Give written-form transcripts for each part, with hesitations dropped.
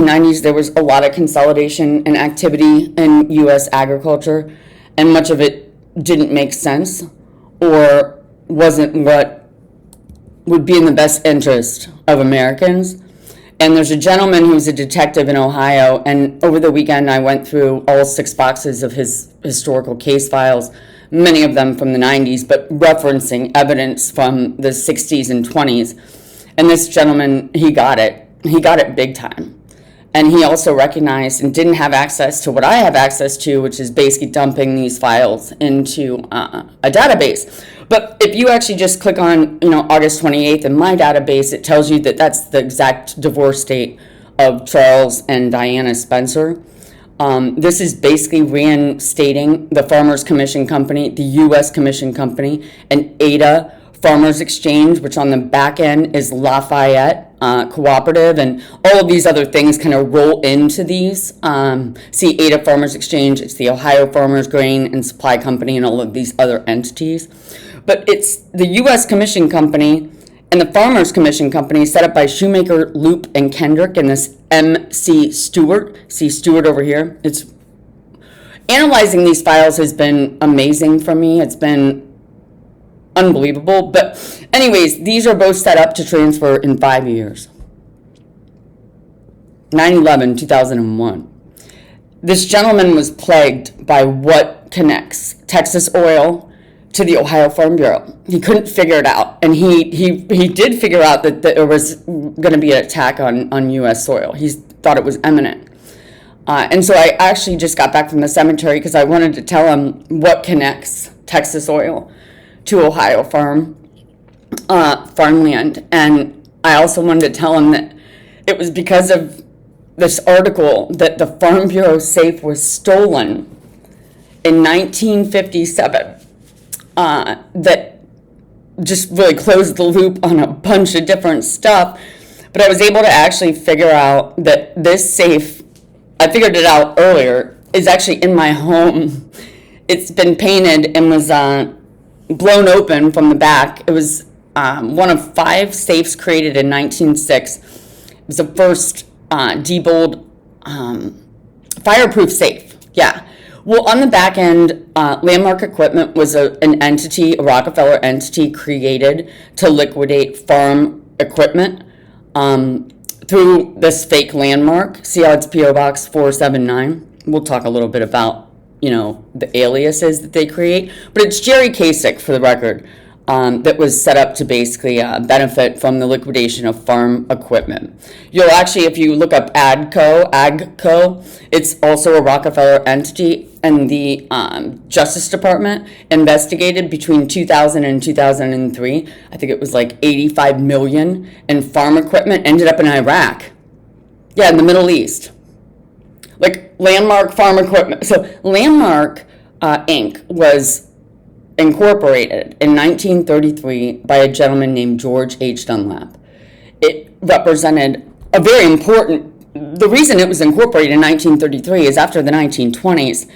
90s, there was a lot of consolidation and activity in U.S. agriculture, and much of it didn't make sense or wasn't what would be in the best interest of Americans. And there's a gentleman who's a detective in Ohio, and over the weekend I went through all 6 boxes of his historical case files, many of them from the 90s, but referencing evidence from the 60s and 20s. And this gentleman, he got it big time. And he also recognized and didn't have access to what I have access to, which is basically dumping these files into a database. But if you actually just click on, August 28th in my database, it tells you that that's the exact divorce date of Charles and Diana Spencer. This is basically reinstating the Farmers Commission Company, the U.S. Commission Company, and ADA Farmers Exchange, which on the back end is Lafayette Cooperative, and all of these other things kind of roll into these. See ADA Farmers Exchange, it's the Ohio Farmers Grain and Supply Company, and all of these other entities. But it's the U.S. Commission Company and the Farmers Commission Company set up by Shoemaker, Loop, and Kendrick, and this M.C. Stewart. See Stewart over here. It's analyzing these files has been amazing for me. It's been unbelievable. But anyways, these are both set up to transfer in 5 years. 9/11, 2001. This gentleman was plagued by what connects Texas oil to the Ohio Farm Bureau. He couldn't figure it out. And he did figure out that there was going to be an attack on U.S. soil. He thought it was imminent. And so I actually just got back from the cemetery because I wanted to tell him what connects Texas oil to Ohio farmland. And I also wanted to tell him that it was because of this article that the Farm Bureau safe was stolen in 1957 that just really closed the loop on a bunch of different stuff. But I was able to actually figure out that this safe, I figured it out earlier, is actually in my home. It's been painted and was blown open from the back. It was one of 5 safes created in 1906. It was the first debuled fireproof safe. Yeah. Well, on the back end, Landmark Equipment was an entity, a Rockefeller entity created to liquidate farm equipment through this fake landmark. See how it's P.O. Box 479? We'll talk a little bit about, the aliases that they create. But it's Jerry KASHIC, for the record, that was set up to basically benefit from the liquidation of farm equipment. You'll actually, if you look up AGCO, it's also a Rockefeller entity, and the Justice Department investigated between 2000 and 2003. I think it was like 85 million in farm equipment ended up in Iraq. Yeah, in the Middle East. Like Landmark Farm Equipment. So Landmark Inc. was incorporated in 1933 by a gentleman named George H. Dunlap. It represented a very important, the reason it was incorporated in 1933 is after the 1920s,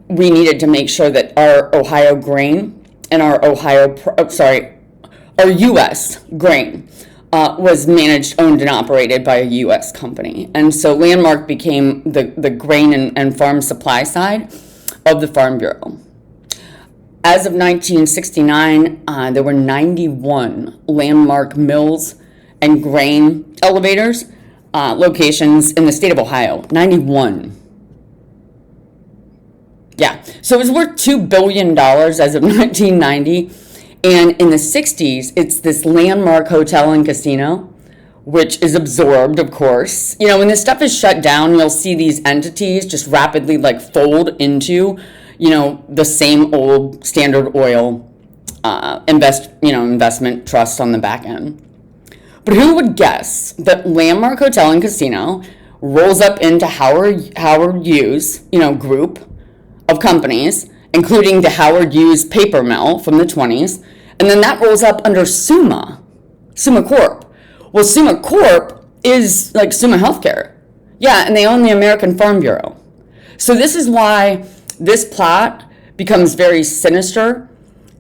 we needed to make sure that our Ohio grain and our U.S. grain was managed, owned, and operated by a U.S. company. And so Landmark became the grain and farm supply side of the Farm Bureau. As of 1969, there were 91 Landmark mills and grain elevators locations in the state of Ohio. 91. Yeah, so it was worth $2 billion as of 1990. And in the 60s, it's this Landmark Hotel and Casino, which is absorbed, of course. When this stuff is shut down, you'll see these entities just rapidly fold into, the same old Standard Oil investment trust on the back end. But who would guess that Landmark Hotel and Casino rolls up into Howard Hughes, group of companies, including the Howard Hughes paper mill from the 20s, and then that rolls up under Summa Corp. Well, Summa Corp is like Summa Healthcare. Yeah, and they own the American Farm Bureau. So this is why this plot becomes very sinister,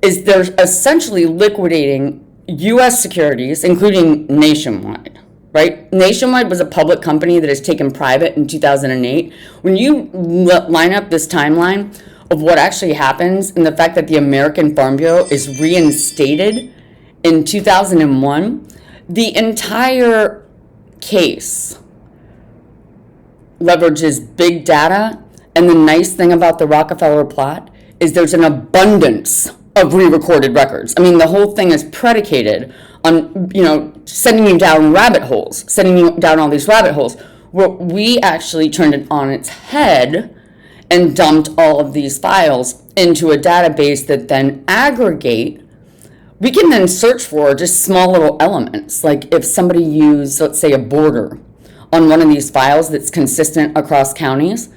is they're essentially liquidating U.S. securities, including nationwide. right? Nationwide was a public company that is taken private in 2008. When you line up this timeline of what actually happens and the fact that the American Farm Bureau is reinstated in 2001, the entire case leverages big data. And the nice thing about the Rockefeller plot is there's an abundance of re-recorded records. I mean, the whole thing is predicated on, sending you down rabbit holes, sending you down all these rabbit holes, where we actually turned it on its head and dumped all of these files into a database that then aggregate. We can then search for just small little elements, like if somebody used, let's say, a border on one of these files that's consistent across counties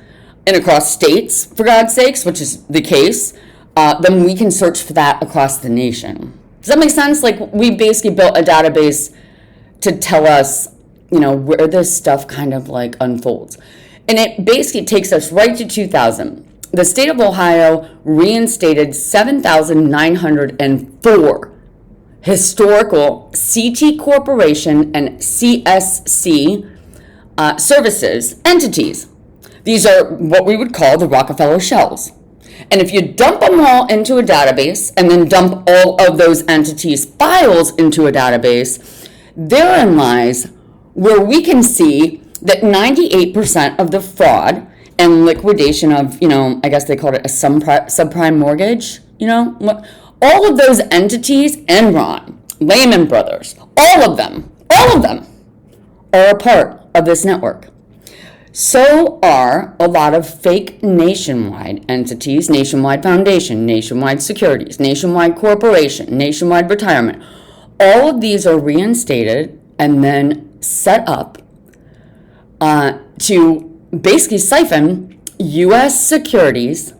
and across states, for God's sakes, which is the case, then we can search for that across the nation. Does that make sense? Like, we basically built a database to tell us, where this stuff kind of like unfolds. And it basically takes us right to 2000. The state of Ohio reinstated 7,904 historical CT Corporation and CSC services entities. These are what we would call the Rockefeller shells. And if you dump them all into a database and then dump all of those entities' files into a database, therein lies where we can see that 98% of the fraud and liquidation of, I guess they called it a subprime mortgage, all of those entities, Enron, Lehman Brothers, all of them are a part of this network. So are a lot of fake nationwide entities, Nationwide Foundation, Nationwide Securities, Nationwide Corporation, Nationwide Retirement. All of these are reinstated and then set up to basically siphon U.S. securities,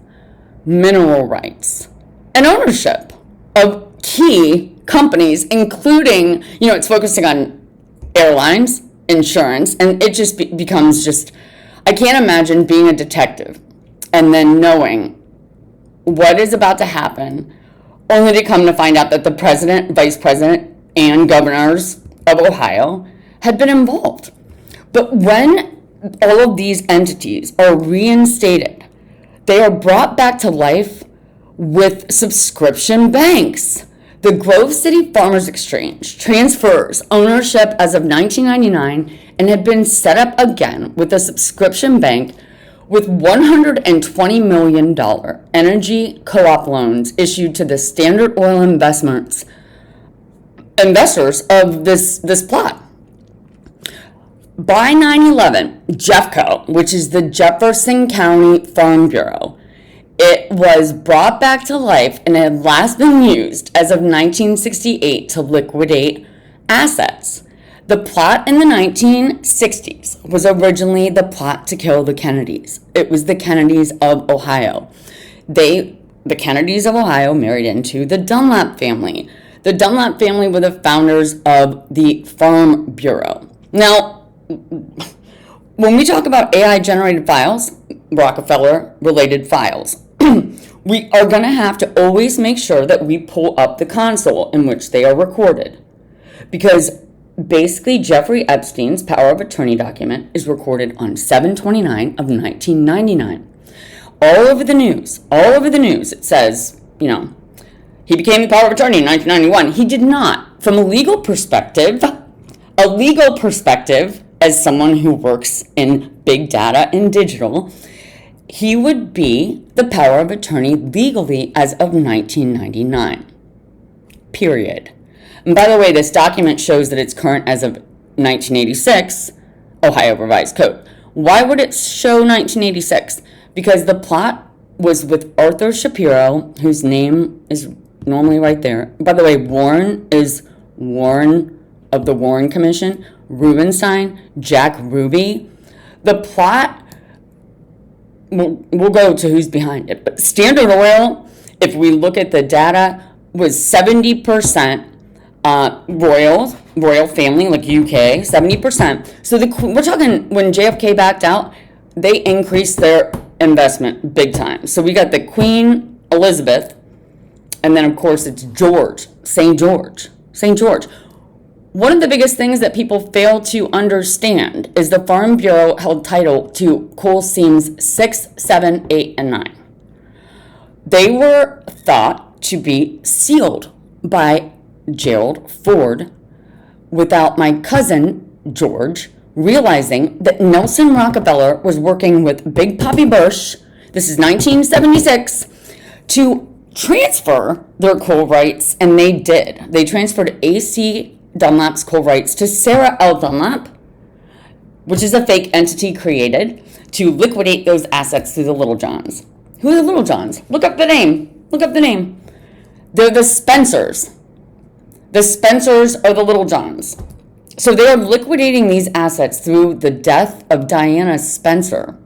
mineral rights, and ownership of key companies, including, it's focusing on airlines, insurance, and it just becomes just, I can't imagine being a detective and then knowing what is about to happen, only to come to find out that the president, vice president, and governors of Ohio had been involved. But when all of these entities are reinstated, they are brought back to life with subscription banks. The Grove City Farmers Exchange transfers ownership as of 1999 and had been set up again with a subscription bank with $120 million energy co-op loans issued to the Standard Oil investors of this plot. By 9/11, Jeffco, which is the Jefferson County Farm Bureau, it was brought back to life and had last been used as of 1968 to liquidate assets. The plot in the 1960s was originally the plot to kill the Kennedys. It was the Kennedys of Ohio. The Kennedys of Ohio married into the Dunlap family. The Dunlap family were the founders of the Farm Bureau. Now, when we talk about AI-generated files, Rockefeller-related files, we are going to have to always make sure that we pull up the console in which they are recorded. Because basically, Jeffrey Epstein's power of attorney document is recorded on 7/29 of 1999. All over the news, it says, he became the power of attorney in 1991. He did not. From a legal perspective, as someone who works in big data and digital, he would be the power of attorney legally as of 1999. Period. And by the way, this document shows that it's current as of 1986, Ohio Revised Code. Why would it show 1986? Because the plot was with Arthur Shapiro, whose name is normally right there. By the way, Warren is Warren of the Warren Commission, Rubenstein, Jack Ruby. The plot, we'll go to who's behind it. But Standard Oil, if we look at the data, was 70% royal family, like UK, 70%. So we're talking when JFK backed out, they increased their investment big time. So we got the Queen Elizabeth, and then of course it's St. George. One of the biggest things that people fail to understand is the Farm Bureau held title to coal seams 6, 7, 8, and 9. They were thought to be sealed by Gerald Ford without my cousin, George, realizing that Nelson Rockefeller was working with Big Papi Bush, this is 1976, to transfer their coal rights, and they did. They transferred A.C. Dunlap's coal rights to Sarah L. Dunlap, which is a fake entity created to liquidate those assets through the Little Johns. Who are the Little Johns? Look up the name. Look up the name. They're the Spencers. The Spencers are the Little Johns. So they are liquidating these assets through the death of Diana Spencer.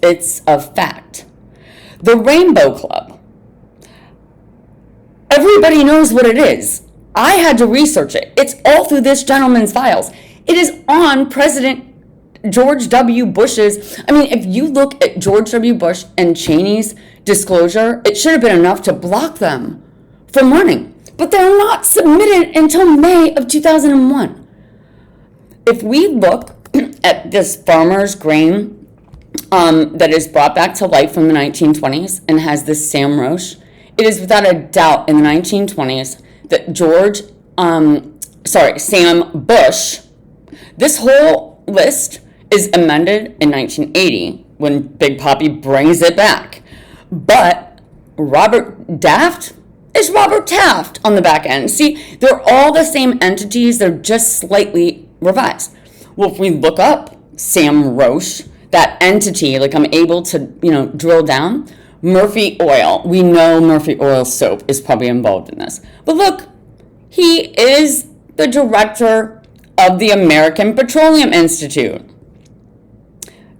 It's a fact. The Rainbow Club. Everybody knows what it is. I had to research it. It's all through this gentleman's files. It is on President George W. Bush's. I mean, if you look at George W. Bush and Cheney's disclosure, it should have been enough to block them from running. But they're not submitted until May of 2001. If we look at this farmer's grain that is brought back to life from the 1920s and has this Sam Roche, it is without a doubt in the 1920s that Sam Bush, this whole list is amended in 1980 when Big Papi brings it back. But Robert Taft is Robert Taft on the back end. See, they're all the same entities, they're just slightly revised. Well, if we look up Sam Roche, that entity, like I'm able to, drill down, Murphy Oil. We know Murphy Oil soap is probably involved in this. But look, he is the director of the American Petroleum Institute.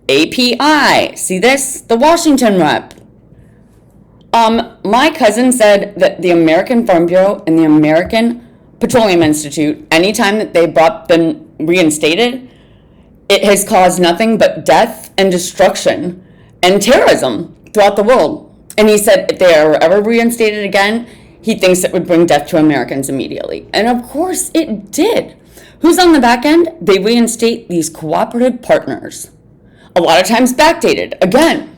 API, see this? The Washington rep. My cousin said that the American Farm Bureau and the American Petroleum Institute, anytime that they've been reinstated, it has caused nothing but death and destruction and terrorism throughout the world. And he said if they are ever reinstated again, he thinks it would bring death to Americans immediately. And of course it did. Who's on the back end? They reinstate these cooperative partners. A lot of times backdated. Again,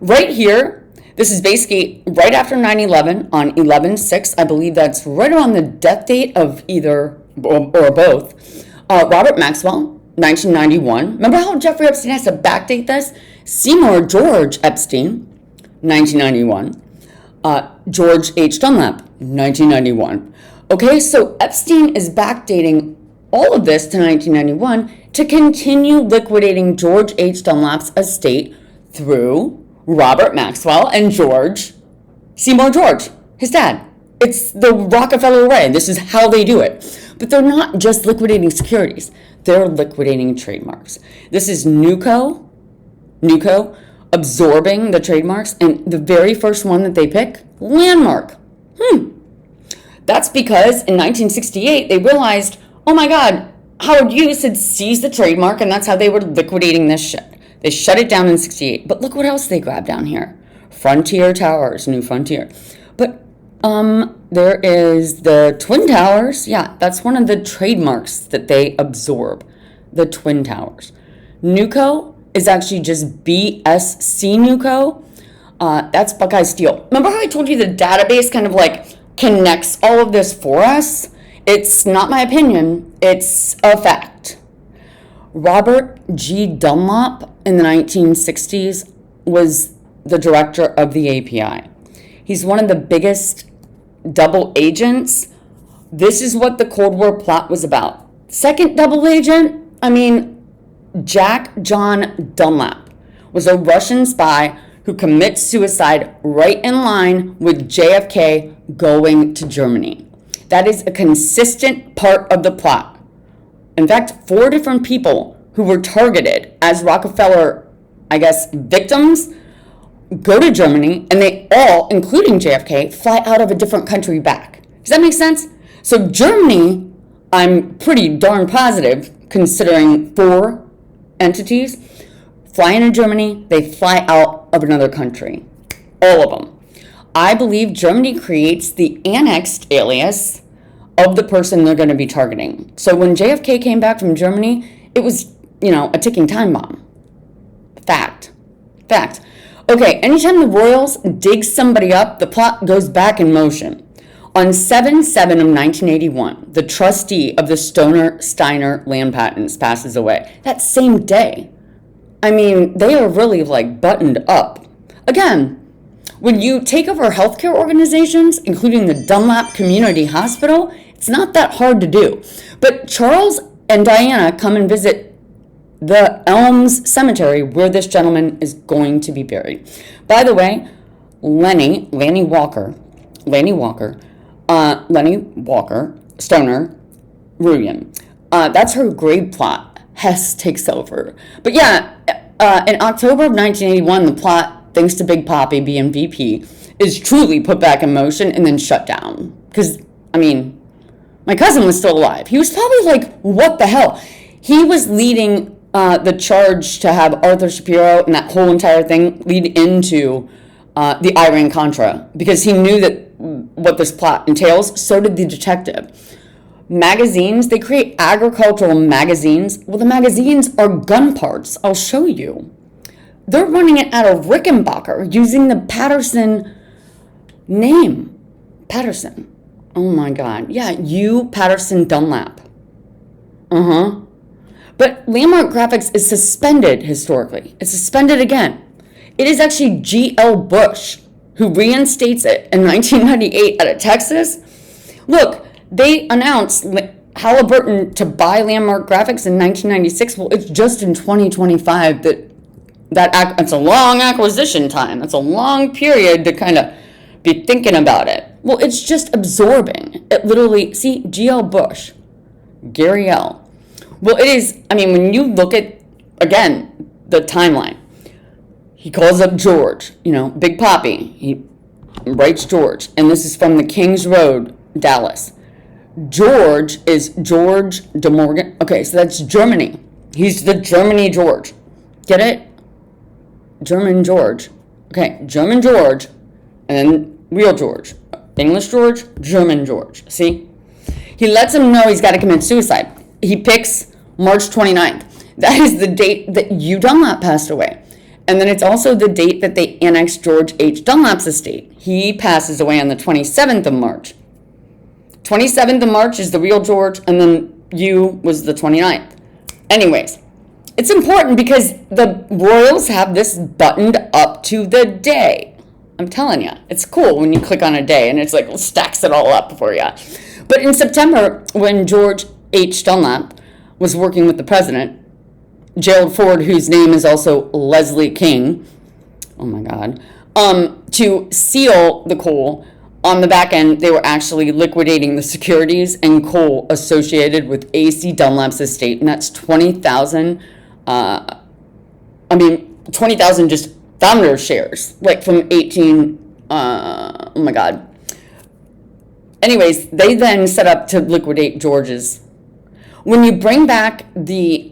right here, this is basically right after 9/11 on 11/6. I believe that's right around the death date of either or both. Robert Maxwell, 1991. Remember how Jeffrey Epstein has to backdate this? Seymour George Epstein, 1991. George H. Dunlap, 1991. Okay, so Epstein is backdating all of this to 1991 to continue liquidating George H. Dunlap's estate through Robert Maxwell and Seymour George, his dad. It's the Rockefeller way. This is how they do it. But they're not just liquidating securities. They're liquidating trademarks. This is NUCO absorbing the trademarks, and the very first one that they pick, Landmark. That's because in 1968, they realized, oh my God, Howard Hughes had seized the trademark, and that's how they were liquidating this shit. They shut it down in 68. But look what else they grabbed down here. Frontier Towers, New Frontier. But there is the Twin Towers. Yeah, that's one of the trademarks that they absorb, the Twin Towers. NUCO is actually just BSC NUCO. That's Buckeye Steel. Remember how I told you the database kind of like connects all of this for us? It's not my opinion. It's a fact. Robert G. Dunlop in the 1960s was the director of the API. He's one of the biggest double agents. This is what the Cold War plot was about. Second double agent, Jack John Dunlap was a Russian spy who commits suicide right in line with JFK going to Germany. That is a consistent part of the plot. In fact, 4 different people who were targeted as Rockefeller, victims, go to Germany, and they all, including JFK, fly out of a different country back. Does that make sense? So Germany, I'm pretty darn positive, considering 4 entities, fly into Germany, they fly out of another country. All of them. I believe Germany creates the annexed alias of the person they're going to be targeting. So when JFK came back from Germany, it was, a ticking time bomb. Fact. Okay, anytime the royals dig somebody up, the plot goes back in motion. On 7/7 of 1981, the trustee of the Stoner-Steiner land patents passes away. That same day. I mean, they are really buttoned up. Again, when you take over healthcare organizations, including the Dunlap Community Hospital, it's not that hard to do. But Charles and Diana come and visit the Elms Cemetery where this gentleman is going to be buried. By the way, Lenny Walker, Stoner, Ruyan. That's her grave plot. Hess takes over. But yeah, in October of 1981, the plot, thanks to Big Papi being VP, is truly put back in motion and then shut down. Because, my cousin was still alive. He was probably what the hell? He was leading the charge to have Arthur Shapiro and that whole entire thing lead into the Iran-Contra, because he knew that what this plot entails. So did the detective. Magazines, they create agricultural magazines. Well, the magazines are gun parts. I'll show you. They're running it out of Rickenbacker using the Patterson name. Patterson. Oh my God. Yeah, Patterson Dunlap. But Landmark Graphics is suspended historically. It's suspended again. It is actually G.L. Bush who reinstates it in 1998 out of Texas. Look, they announced Halliburton to buy Landmark Graphics in 1996. Well, it's just in 2025 that it's a long acquisition time. It's a long period to kind of be thinking about it. Well, it's just absorbing. It literally, see, G.L. Bush, Gary L. Well, it is, when you look at, again, the timeline, he calls up George, Big Papi. He writes George, and this is from the Kings Road, Dallas. George is George de Morgan. Okay, so that's Germany. He's the Germany George. Get it? German George. Okay, German George, and then real George. English George, German George. See? He lets him know he's got to commit suicide. He picks March 29th. That is the date that Hugh Dunlap passed away. And then it's also the date that they annexed George H. Dunlap's estate. He passes away on the 27th of March. 27th of March is the real George, and then Hugh was the 29th. Anyways, it's important because the royals have this buttoned up to the day. I'm telling you, it's cool when you click on a day and it's stacks it all up for you. But in September, when George H. Dunlap was working with the president, Gerald Ford, whose name is also Leslie King, oh my God, to seal the coal, on the back end, they were actually liquidating the securities and coal associated with A.C. Dunlap's estate, and that's 20,000, 20,000 just founder shares, from 18, oh my God. Anyways, they then set up to liquidate George's. When you bring back the,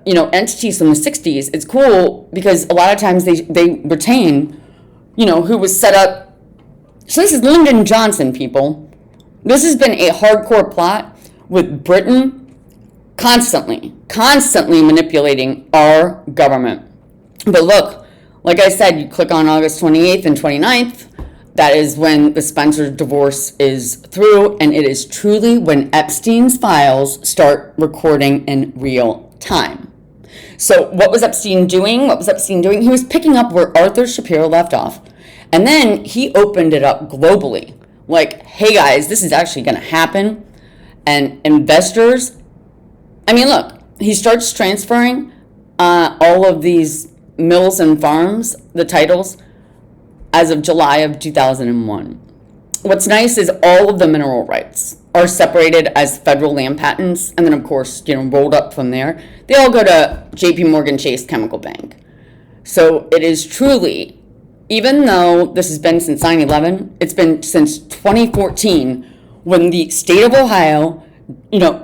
entities from the 60s, it's cool because a lot of times they retain, who was set up. So this is Lyndon Johnson, people. This has been a hardcore plot with Britain constantly manipulating our government. But look, like I said, you click on August 28th and 29th, that is when the Spencer divorce is through, and it is truly when Epstein's files start recording in real time. So what was Epstein doing? He was picking up where Arthur Shapiro left off. And then he opened it up globally. Hey guys, this is actually going to happen. And investors, look, he starts transferring all of these mills and farms, the titles, as of July of 2001. What's nice is all of the mineral rights are separated as federal land patents. And then, of course, rolled up from there. They all go to JP Morgan Chase Chemical Bank. So it is truly, even though this has been since 9/11, it's been since 2014 when the state of Ohio,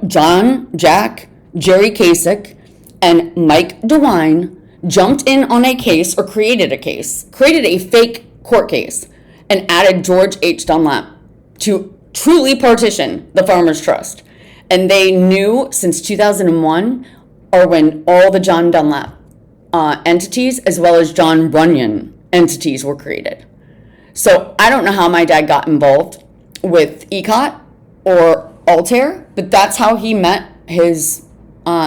John, Jack, Jerry Kasich, and Mike DeWine jumped in on a case or created a fake court case, and added George H. Dunlap to truly partition the Farmers Trust. And they knew since 2001, or when all the John Dunlap entities, as well as John Runyon entities, were created. So I don't know how my dad got involved with ECOT or Altair, but that's how he met his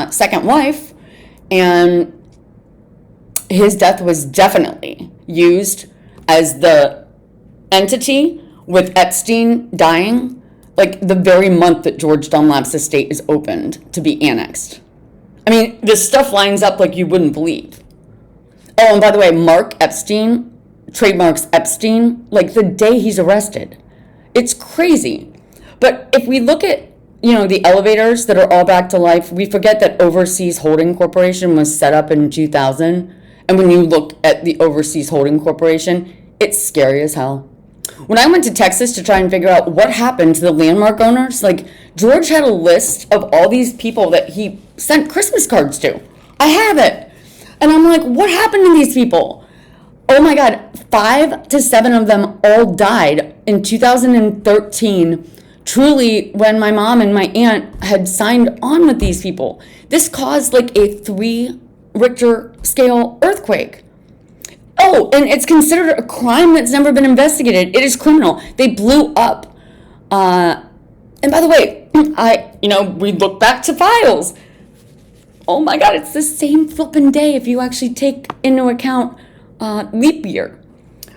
second wife, and his death was definitely used as the entity with Epstein dying, like the very month that George Dunlap's estate is opened to be annexed. I mean, this stuff lines up like you wouldn't believe. Oh, and by the way, Mark Epstein trademarks Epstein like the day he's arrested. It's crazy. But if we look at, the elevators that are all back to life, we forget that Overseas Holding Corporation was set up in 2000. And when you look at the Overseas Holding Corporation, it's scary as hell. When I went to Texas to try and figure out what happened to the landmark owners, like, George had a list of all these people that he sent Christmas cards to. I have it. And I'm like, what happened to these people? Oh my God, 5 to 7 of them all died in 2013, truly when my mom and my aunt had signed on with these people. This caused like a 3 Richter scale earthquake. Oh, and it's considered a crime that's never been investigated. It is criminal. They blew up. And by the way, we look back to files. Oh my God, it's the same flipping day if you actually take into account leap year.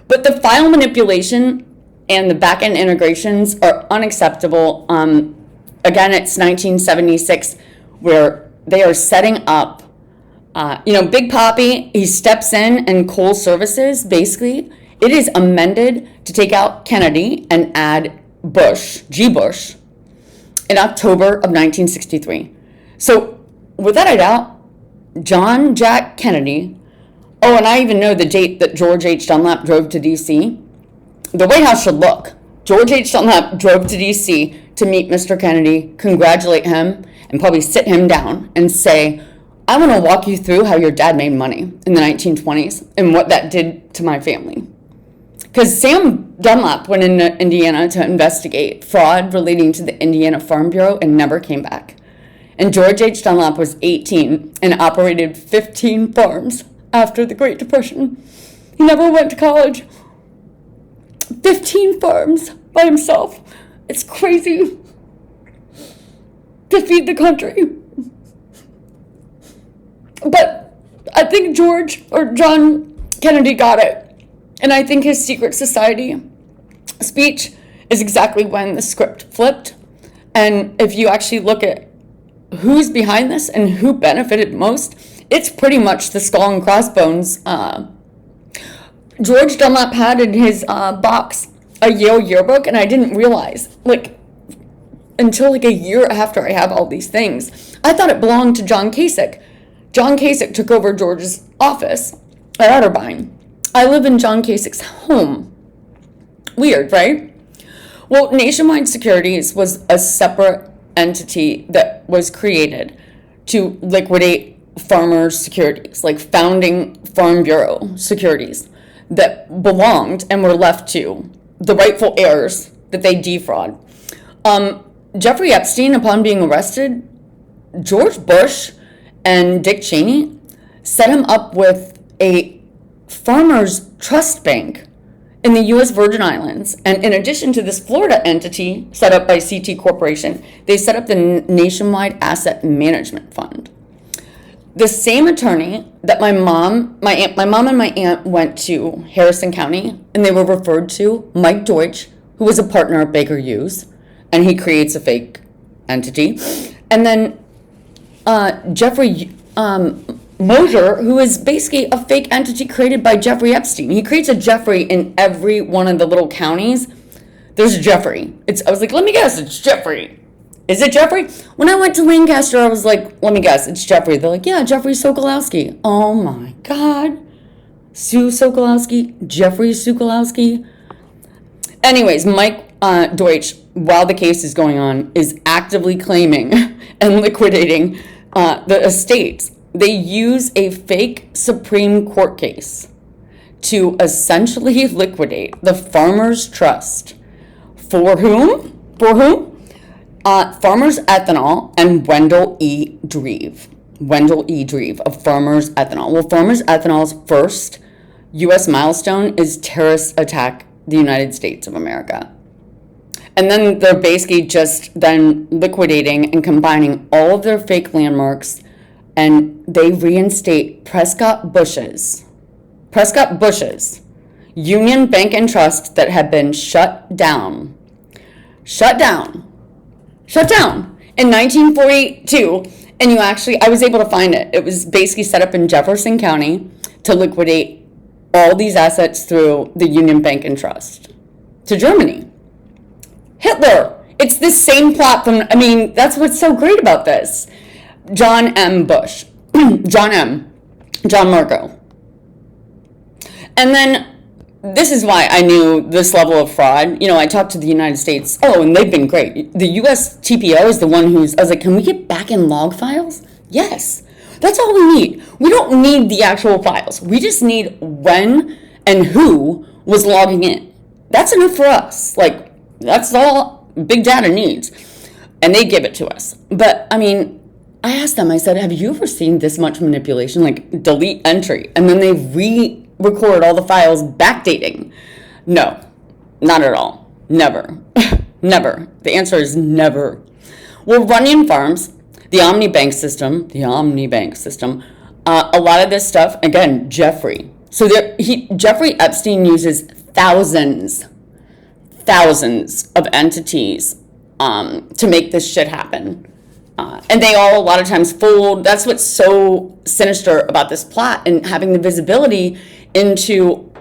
But the file manipulation and the back-end integrations are unacceptable. Again, it's 1976 where they are setting up, Big Papi, he steps in and Coal Services, basically, it is amended to take out Kennedy and add Bush, G. Bush, in October of 1963. So without a doubt, John Jack Kennedy, and I even know the date that George H. Dunlap drove to D.C. The White House should look. George H. Dunlap drove to D.C. to meet Mr. Kennedy, congratulate him, and probably sit him down and say, I want to walk you through how your dad made money in the 1920s and what that did to my family. Because Sam Dunlap went into Indiana to investigate fraud relating to the Indiana Farm Bureau and never came back. And George H. Dunlap was 18 and operated 15 farms after the Great Depression. He never went to college. 15 farms by himself. It's crazy. To feed the country. But I think John Kennedy got it. And I think his secret society speech is exactly when the script flipped. And if you actually look at who's behind this and who benefited most, it's pretty much the skull and crossbones. George Dunlap had in his box a Yale yearbook, and I didn't realize, until a year after I have all these things, I thought it belonged to John KASHIC. John KASHIC took over George's office at Otterbein. I live in John KASHIC's home. Weird, right? Well, Nationwide Securities was a separate entity that was created to liquidate farmers' securities, like founding Farm Bureau securities that belonged and were left to the rightful heirs that they defraud. Jeffrey Epstein, upon being arrested, George Bush and Dick Cheney set him up with a farmers' trust bank in the U.S. Virgin Islands. And in addition to this Florida entity set up by CT Corporation, they set up the Nationwide Asset Management Fund. The same attorney that my mom and my aunt went to Harrison County, and they were referred to Mike Deutsch, who was a partner at Baker Hughes, and he creates a fake entity. And then Jeffrey Mosier, who is basically a fake entity created by Jeffrey Epstein. He creates a Jeffrey in every one of the little counties. There's Jeffrey. I was like, let me guess, it's Jeffrey. Is it Jeffrey? When I went to Lancaster, I was like, let me guess, it's Jeffrey. They're like, yeah, Jeffrey Sokolowski. Oh my God. Sue Sokolowski, Jeffrey Sokolowski. Anyways, Mike Deutsch, while the case is going on, is actively claiming and liquidating the estates. They use a fake Supreme Court case to essentially liquidate the Farmers Trust. For whom? For who? Farmers Ethanol and Wendell E. Dreve. Wendell E. Dreve of Farmers Ethanol. Well, Farmers Ethanol's first U.S. milestone is terrorists attack the United States of America. And then they're basically just then liquidating and combining all of their fake landmarks, and they reinstate Prescott Bush's Union Bank and Trust that had been shut down in 1942. And I was able to find it. It was basically set up in Jefferson County to liquidate all these assets through the Union Bank and Trust to Germany. Hitler. It's the same plot from, that's what's so great about this. John M. Bush. John Marco. And then this is why I knew this level of fraud. I talked to the United States. Oh, and they've been great. The U.S. TPO is the one I was like, can we get back in log files? Yes. That's all we need. We don't need the actual files. We just need when and who was logging in. That's enough for us. That's all big data needs. And they give it to us. But, I asked them, I said, have you ever seen this much manipulation? Delete entry. And then they record all the files backdating. No, not at all. Never. Never. The answer is never. Well, Runyon Farms, the Omnibank system, a lot of this stuff, again, Jeffrey. So Jeffrey Epstein uses thousands of entities to make this shit happen. And they all, a lot of times, fold. That's what's so sinister about this plot, and having the visibility into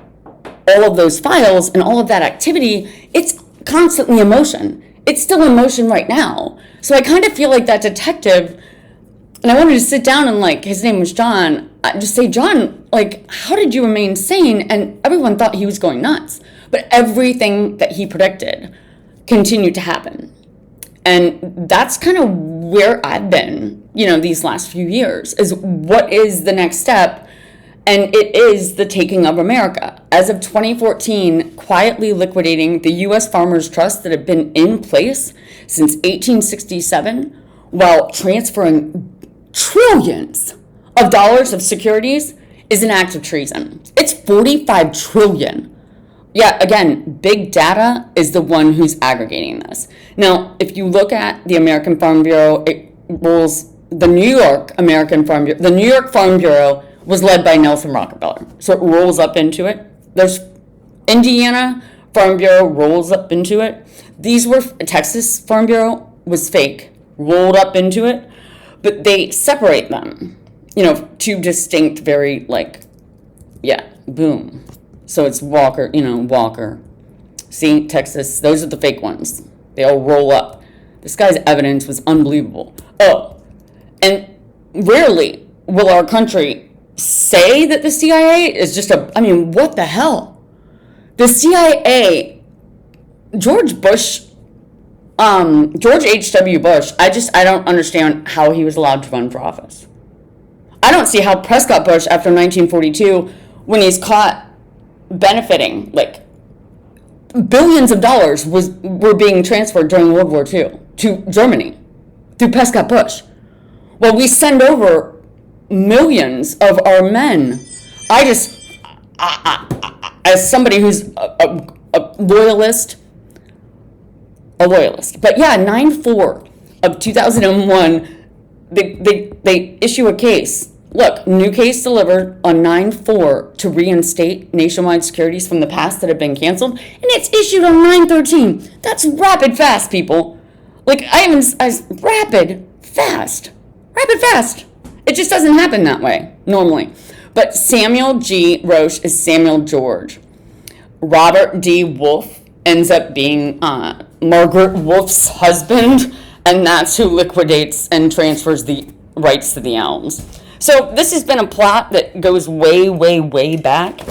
all of those files and all of that activity. It's constantly in motion. It's still in motion right now. So I kind of feel like that detective, and I wanted to sit down and his name was John, just say, John, how did you remain sane? And everyone thought he was going nuts. But everything that he predicted continued to happen. And that's kind of where I've been, these last few years, is what is the next step? And it is the taking of America. As of 2014, quietly liquidating the U.S. Farmers Trust that had been in place since 1867, while transferring trillions of dollars of securities, is an act of treason. It's 45 trillion. Yeah, again, big data is the one who's aggregating this. Now, if you look at the American Farm Bureau, it rules the New York Farm Bureau was led by Nelson Rockefeller. So it rolls up into it. There's Indiana Farm Bureau rolls up into it. Texas Farm Bureau was fake, rolled up into it. But they separate them, two distinct, very boom. So it's Walker. See, Texas, those are the fake ones. They all roll up. This guy's evidence was unbelievable. Oh, and rarely will our country say that the CIA is just what the hell? The CIA, George H.W. Bush, I don't understand how he was allowed to run for office. I don't see how Prescott Bush, after 1942, when he's caught benefiting, billions of dollars were being transferred during World War II to Germany through Prescott Bush. Well, we send over millions of our men. As somebody who's a loyalist, but yeah, 9/4 of 2001, they issue a case. Look, new case delivered on 9/4 to reinstate nationwide securities from the past that have been canceled, and it's issued on 9/13. That's rapid fast, people. Rapid fast. It just doesn't happen that way normally. But Samuel G. Roche is Samuel George. Robert D. Wolf ends up being Margaret Wolf's husband, and that's who liquidates and transfers the rights to the elms. So this has been a plot that goes way, way, way back.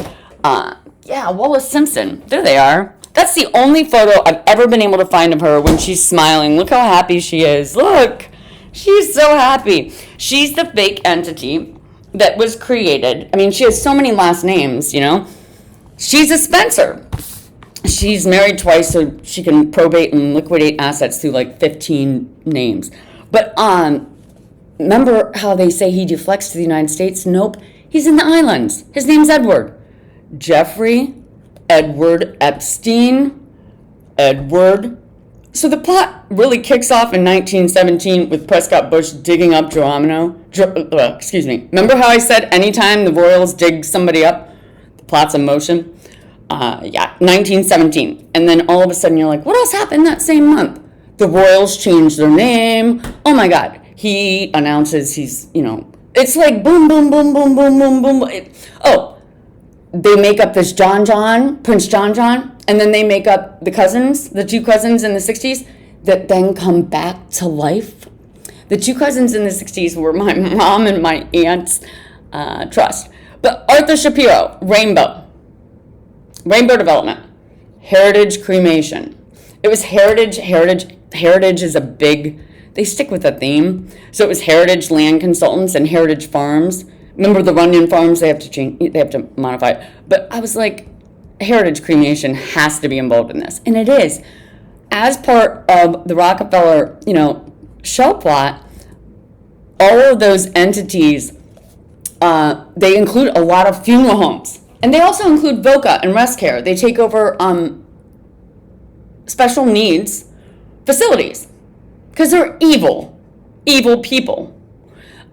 Wallace Simpson. There they are. That's the only photo I've ever been able to find of her when she's smiling. Look how happy she is. Look. She's so happy. She's the fake entity that was created. She has so many last names, She's a Spencer. she's married twice, so she can probate and liquidate assets through like 15 names. But remember how they say he deflects to the United States? Nope, he's in the islands. His name's Edward. Jeffrey Edward Epstein. Edward. So the plot really kicks off in 1917 with Prescott Bush digging up Remember how I said anytime the royals dig somebody up, the plot's in motion? 1917. And then all of a sudden you're like, what else happened that same month? The royals changed their name. Oh my God. He announces he's, it's like boom, boom, boom, boom, boom, boom, boom. They make up this Prince John, and then they make up the two cousins in the 60s that then come back to life. The two cousins in the 60s were my mom and my aunt's trust. But Arthur Shapiro, Rainbow Development, Heritage Cremation. It was Heritage is a big, they stick with a theme. So it was Heritage Land Consultants and Heritage Farms. Remember the Runyon Farms, they have to modify it. But I was like, Heritage Cremation has to be involved in this. And it is. As part of the Rockefeller, shell plot, all of those entities, they include a lot of funeral homes. And they also include VOCA and Rest Care. They take over special needs facilities because they're evil people.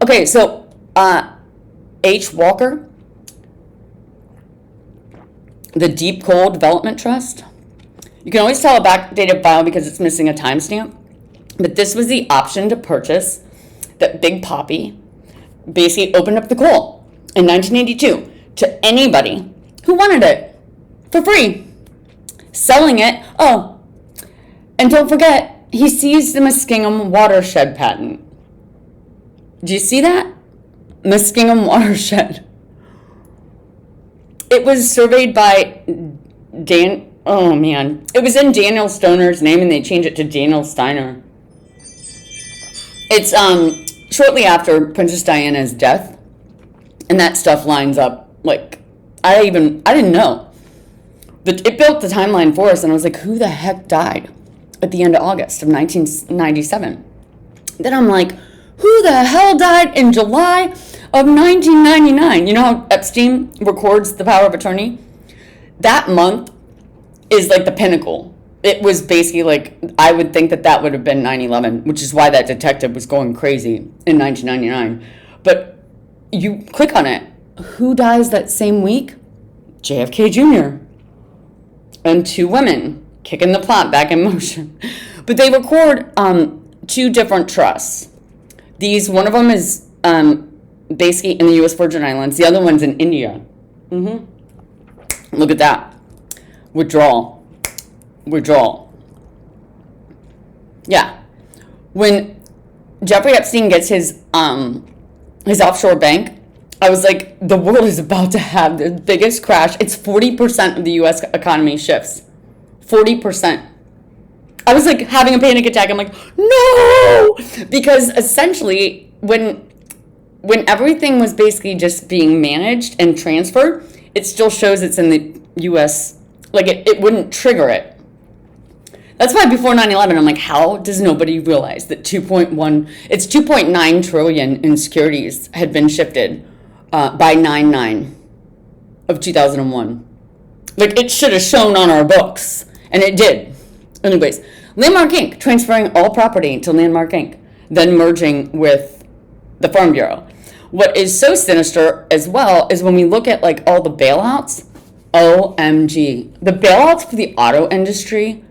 Okay, so H. Walker, the Deep Coal Development Trust. You can always tell a backdated file because it's missing a timestamp, but this was the option to purchase that Big Papi basically opened up the coal in 1982 to anybody who wanted it for free, selling it. Oh, and don't forget, he seized the Muskingum watershed patent. Do you see that? Muskingum watershed. It was surveyed by it was in Daniel Stoner's name and they changed it to Daniel Steiner. It's shortly after Princess Diana's death, and that stuff lines up. Like, I didn't know. It built the timeline for us, and I was like, who the heck died at the end of August of 1997? Then I'm like, who the hell died in July of 1999? You know how Epstein records the power of attorney? That month is like the pinnacle. It was basically like, I would think that would have been 9/11, which is why that detective was going crazy in 1999. But you click on it. Who dies that same week? JFK Jr. And two women kicking the plot back in motion. But they record two different trusts. One of them is basically in the U.S. Virgin Islands. The other one's in India. Look at that. Withdrawal. Yeah. When Jeffrey Epstein gets his offshore bank, I was like, the world is about to have the biggest crash. It's 40% of the U.S. economy shifts. 40%. I was like having a panic attack. I'm like, no! Because essentially, when everything was basically just being managed and transferred, it still shows it's in the U.S., like it wouldn't trigger it. That's why before 9/11, I'm like, how does nobody realize that 2.9 trillion in securities had been shifted by 9/9 of 2001? Like, it should have shown on our books, and it did. Anyways, Landmark Inc. transferring all property to Landmark Inc., then merging with the Farm Bureau. What is so sinister as well is when we look at like all the bailouts, OMG. The bailouts for the auto industry,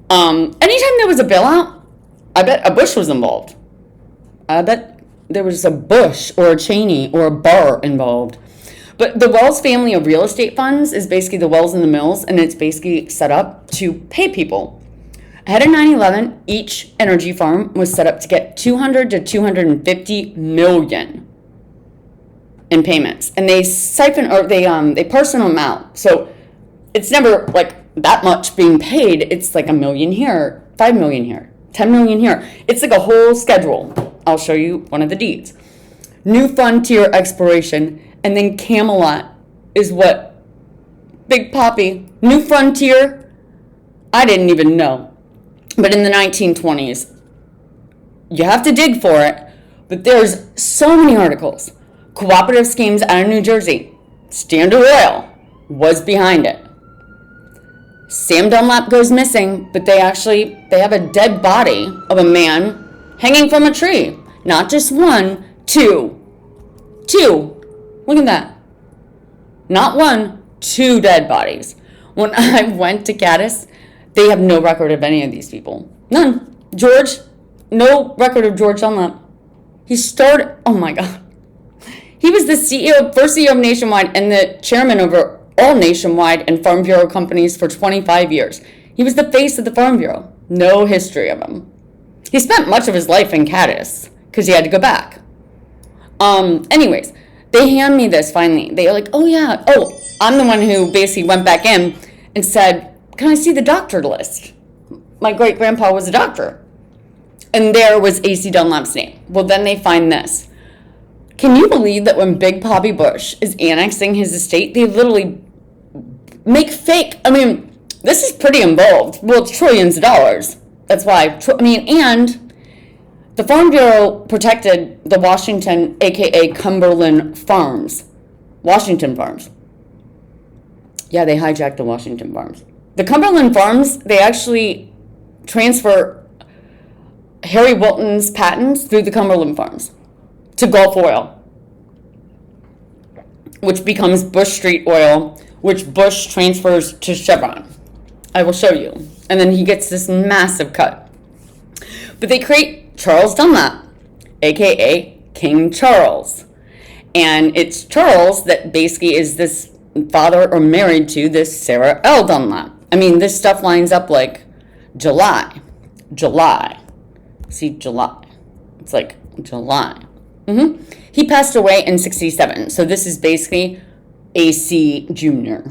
anytime there was a bailout, I bet a Bush was involved. I bet there was a Bush or a Cheney or a BARR involved. But the Wells family of real estate funds is basically the Wells and the Mills, and it's basically set up to pay people. Ahead of 9/11, each energy farm was set up to get 200 to 250 million in payments, and they they parcel them out. So it's never like that much being paid. It's like $1 million here, $5 million here, $10 million here. It's like a whole schedule. I'll show you one of the deeds. New Frontier Exploration, and then Camelot is what Big Papi, New Frontier, I didn't even know. But in the 1920s, you have to dig for it, but there's so many articles. Cooperative schemes out of New Jersey. Standard Oil was behind it. Sam Dunlap goes missing, but they have a dead body of a man hanging from a tree. Not just one, two. Look at that. Not one, two dead bodies. When I went to Caddis, they have no record of any of these people. None. George, no record of George Dunlap. He started, oh my God. He was the CEO, first CEO of Nationwide and the chairman over all Nationwide and Farm Bureau companies for 25 years. He was the face of the Farm Bureau. No history of him. He spent much of his life in Caddis because he had to go back. Anyways, they hand me this finally. They're like, oh yeah, I'm the one who basically went back in and said, can I see the doctor list? My great-grandpa was a doctor. And there was A.C. Dunlap's name. Well, then they find this. Can you believe that when Big Bobby Bush is annexing his estate, they literally make fake, this is pretty involved. Well, it's trillions of dollars. That's why, and the Farm Bureau protected the Washington, aka Cumberland Farms. Washington Farms. Yeah, they hijacked the Washington Farms. The Cumberland Farms, they actually transfer Harry Wilton's patents through the Cumberland Farms to Gulf Oil, which becomes Bush Street Oil, which Bush transfers to Chevron. I will show you. And then he gets this massive cut. But they create Charles Dunlap, aka King Charles. And it's Charles that basically is this father or married to this Sarah L. Dunlap. This stuff lines up like July. See, July. It's like July. He passed away in 67. So this is basically AC Jr.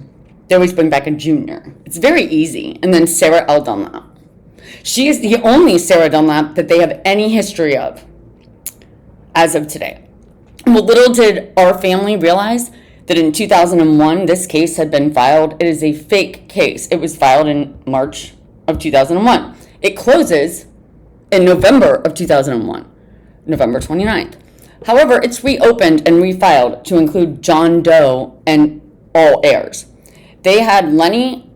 They always bring back a junior. It's very easy. And then Sarah L. Dunlap. She is the only Sarah Dunlap that they have any history of as of today. Well, little did our family realize that in 2001, this case had been filed. It is a fake case. It was filed in March of 2001. It closes in November of 2001, November 29th. However, it's reopened and refiled to include John Doe and all heirs. They had Lanny,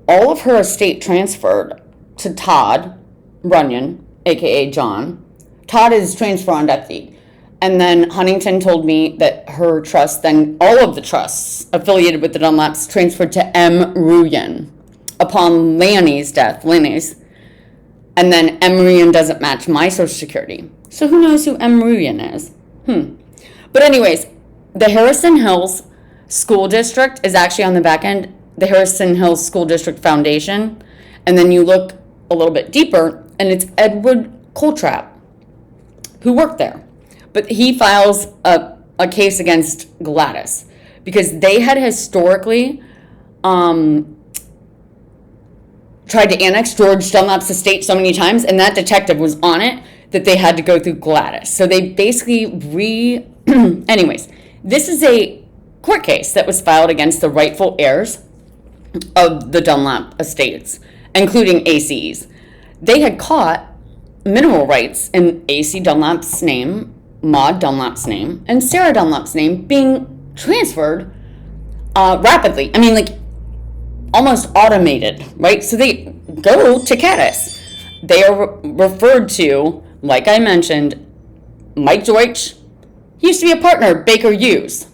all of her estate transferred to Todd Runyon, aka John. Todd is transfer on death deed. And then Huntington told me that her trust, then all of the trusts affiliated with the Dunlaps transferred to M. Ruyan upon Lanny's death, And then M. Ruyan doesn't match my social security. So who knows who M. Ruyan is? But anyways, the Harrison Hills School District is actually on the back end, the Harrison Hills School District Foundation. And then you look a little bit deeper, and it's Edward Coltrap, who worked there. But he files a case against Gladys because they had historically tried to annex George Dunlap's estate so many times, and that detective was on it that they had to go through Gladys. So they basically anyways, this is a court case that was filed against the rightful heirs of the Dunlap estates, including AC's. They had caught mineral rights in AC Dunlap's name, Maud Dunlap's name, and Sarah Dunlap's name being transferred rapidly. Almost automated, right? So they go to Caddis. They are referred to, like I mentioned, Mike Deutsch. He used to be a partner of Baker Hughes,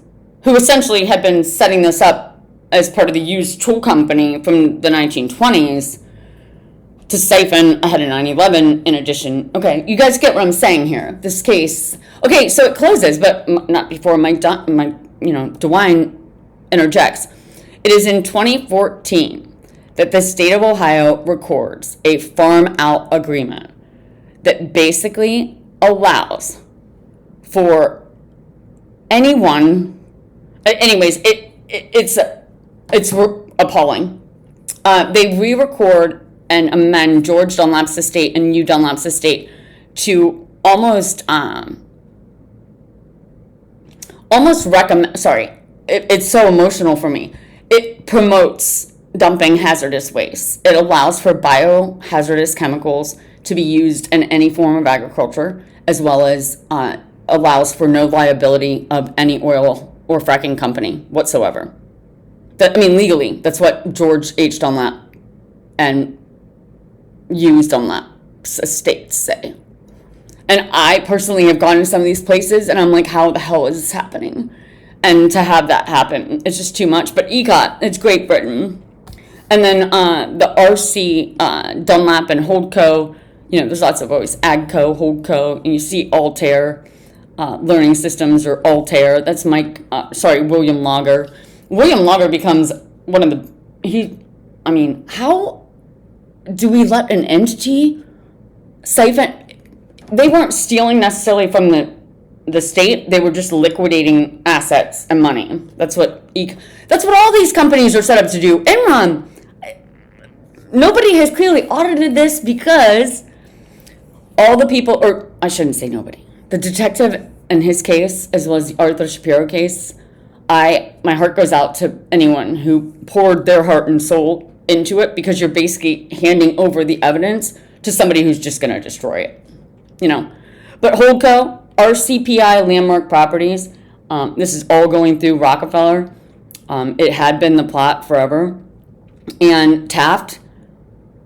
who essentially had been setting this up as part of the Hughes Tool Company from the 1920s to siphon ahead of 9/11 in addition. Okay, you guys get what I'm saying here. This case, okay, so it closes, but not before DeWINE interjects. It is in 2014 that the state of Ohio records a farm out agreement that basically allows for anyone, anyways, it's appalling. They re-record and amend George Dunlap's estate and Hugh Dunlap's estate to almost recommend, sorry, it's so emotional for me. It promotes dumping hazardous waste. It allows for biohazardous chemicals to be used in any form of agriculture, as well as allows for no liability of any oil or fracking company whatsoever. Legally, that's what George H. Dunlap and used Dunlap's estates say. And I personally have gone to some of these places, and I'm like, how the hell is this happening? And to have that happen, it's just too much. But EGOT, it's Great Britain. And then the RC, Dunlap and Holdco, there's lots of always AGCO, Holdco, and you see Altair, Learning Systems, or Altair. That's William Lager. William Lager becomes one of the, how do we let an entity siphon? They weren't stealing necessarily from the state. They were just liquidating assets and money. That's what all these companies are set up to do. Enron, nobody has clearly audited this because all the people, or I shouldn't say nobody, the detective in his case, as well as the Arthur Shapiro case, my heart goes out to anyone who poured their heart and soul into it, because you're basically handing over the evidence to somebody who's just going to destroy it. But Holdco, RCPI Landmark Properties, this is all going through Rockefeller. It had been the plot forever. And Taft,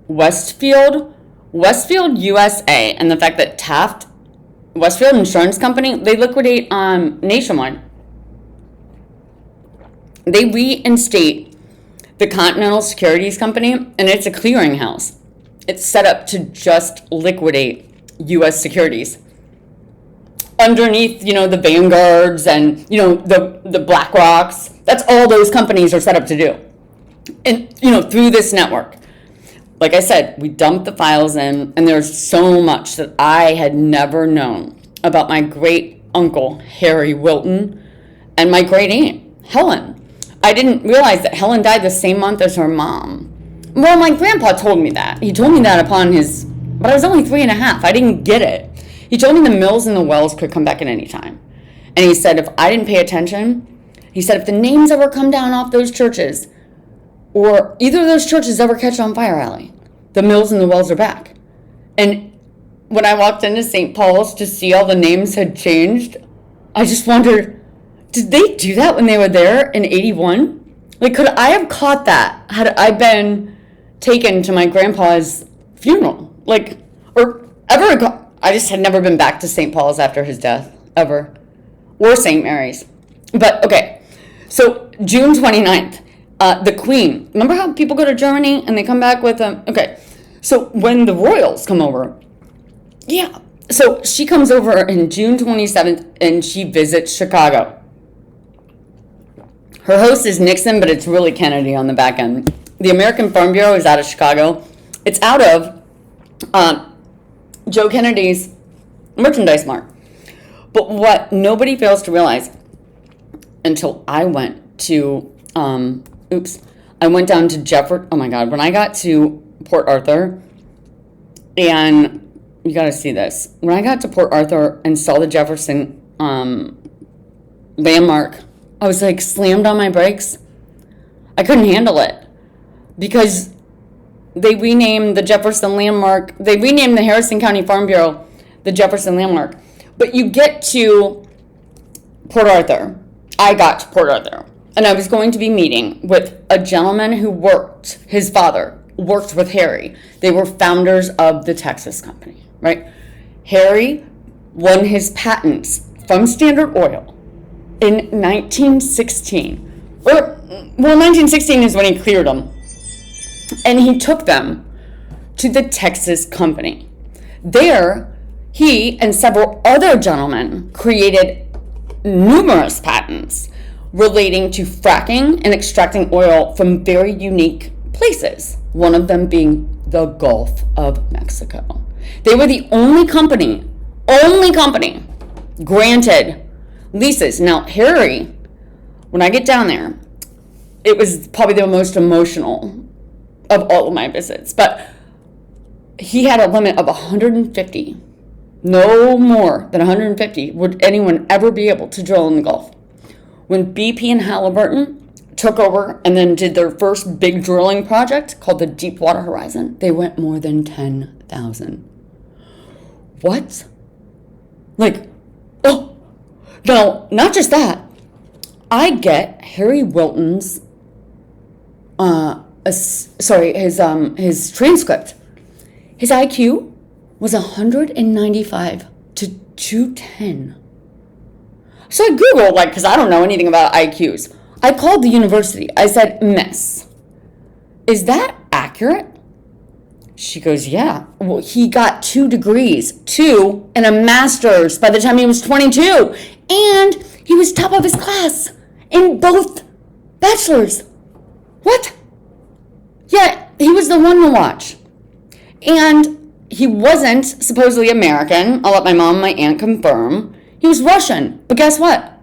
Westfield USA, and the fact that Westfield Insurance Company, they liquidate nationwide. They reinstate the Continental Securities Company, and it's a clearinghouse. It's set up to just liquidate U.S. securities. Underneath, the Vanguards and, the BlackRocks, that's all those companies are set up to do. And, through this network. Like I said, we dumped the files in, and there's so much that I had never known about my great uncle, Harry Wilton, and my great aunt, Helen. I didn't realize that Helen died the same month as her mom. Well, my grandpa told me that. He told me that but I was only 3.5. I didn't get it. He told me the mills and the wells could come back at any time. And he said if I didn't pay attention, he said if the names ever come down off those churches, or either of those churches ever catch on fire, Allie, the mills and the wells are back. And when I walked into St. Paul's to see all the names had changed, I just wondered, did they do that when they were there in 81? Could I have caught that had I been taken to my grandpa's funeral? Or ever? I just had never been back to St. Paul's after his death, ever. Or St. Mary's. But, okay. So, June 29th, the Queen. Remember how people go to Germany and they come back with them? Okay. So, when the royals come over, yeah. So, she comes over in June 27th and she visits Chicago. Her host is Nixon, but it's really Kennedy on the back end. The American Farm Bureau is out of Chicago. It's out of Joe Kennedy's merchandise mart. But what nobody fails to realize until I went to, I went down to when I got to Port Arthur, and you got to see this. When I got to Port Arthur and saw the Jefferson landmark, I was slammed on my brakes. I couldn't handle it because they renamed the Jefferson Landmark. They renamed the Harrison County Farm Bureau the Jefferson Landmark. But you get to Port Arthur. I got to Port Arthur, and I was going to be meeting with a gentleman his father worked with Harry. They were founders of the Texas Company, right? Harry won his patents from Standard Oil in 1916. 1916 is when he cleared them. And he took them to the Texas Company. There, he and several other gentlemen created numerous patents relating to fracking and extracting oil from very unique places, one of them being the Gulf of Mexico. They were the only company granted leases. Now, Harry, when I get down there, it was probably the most emotional of all of my visits, but he had a limit of 150. No more than 150 would anyone ever be able to drill in the Gulf. When BP and Halliburton took over and then did their first big drilling project called the Deepwater Horizon, they went more than 10,000. What? Like, oh, no, not just that. I get Harry Wilton's, his transcript. His IQ was 195 to 210. So I Googled, like, because I don't know anything about IQs. I called the university. I said, Miss, is that accurate? She goes, yeah. Well, he got 2 degrees, 2 and a master's by the time he was 22. And he was top of his class in both bachelors. What? Yeah, he was the one to watch. And he wasn't supposedly American. I'll let my mom and my aunt confirm. He was Russian. But guess what?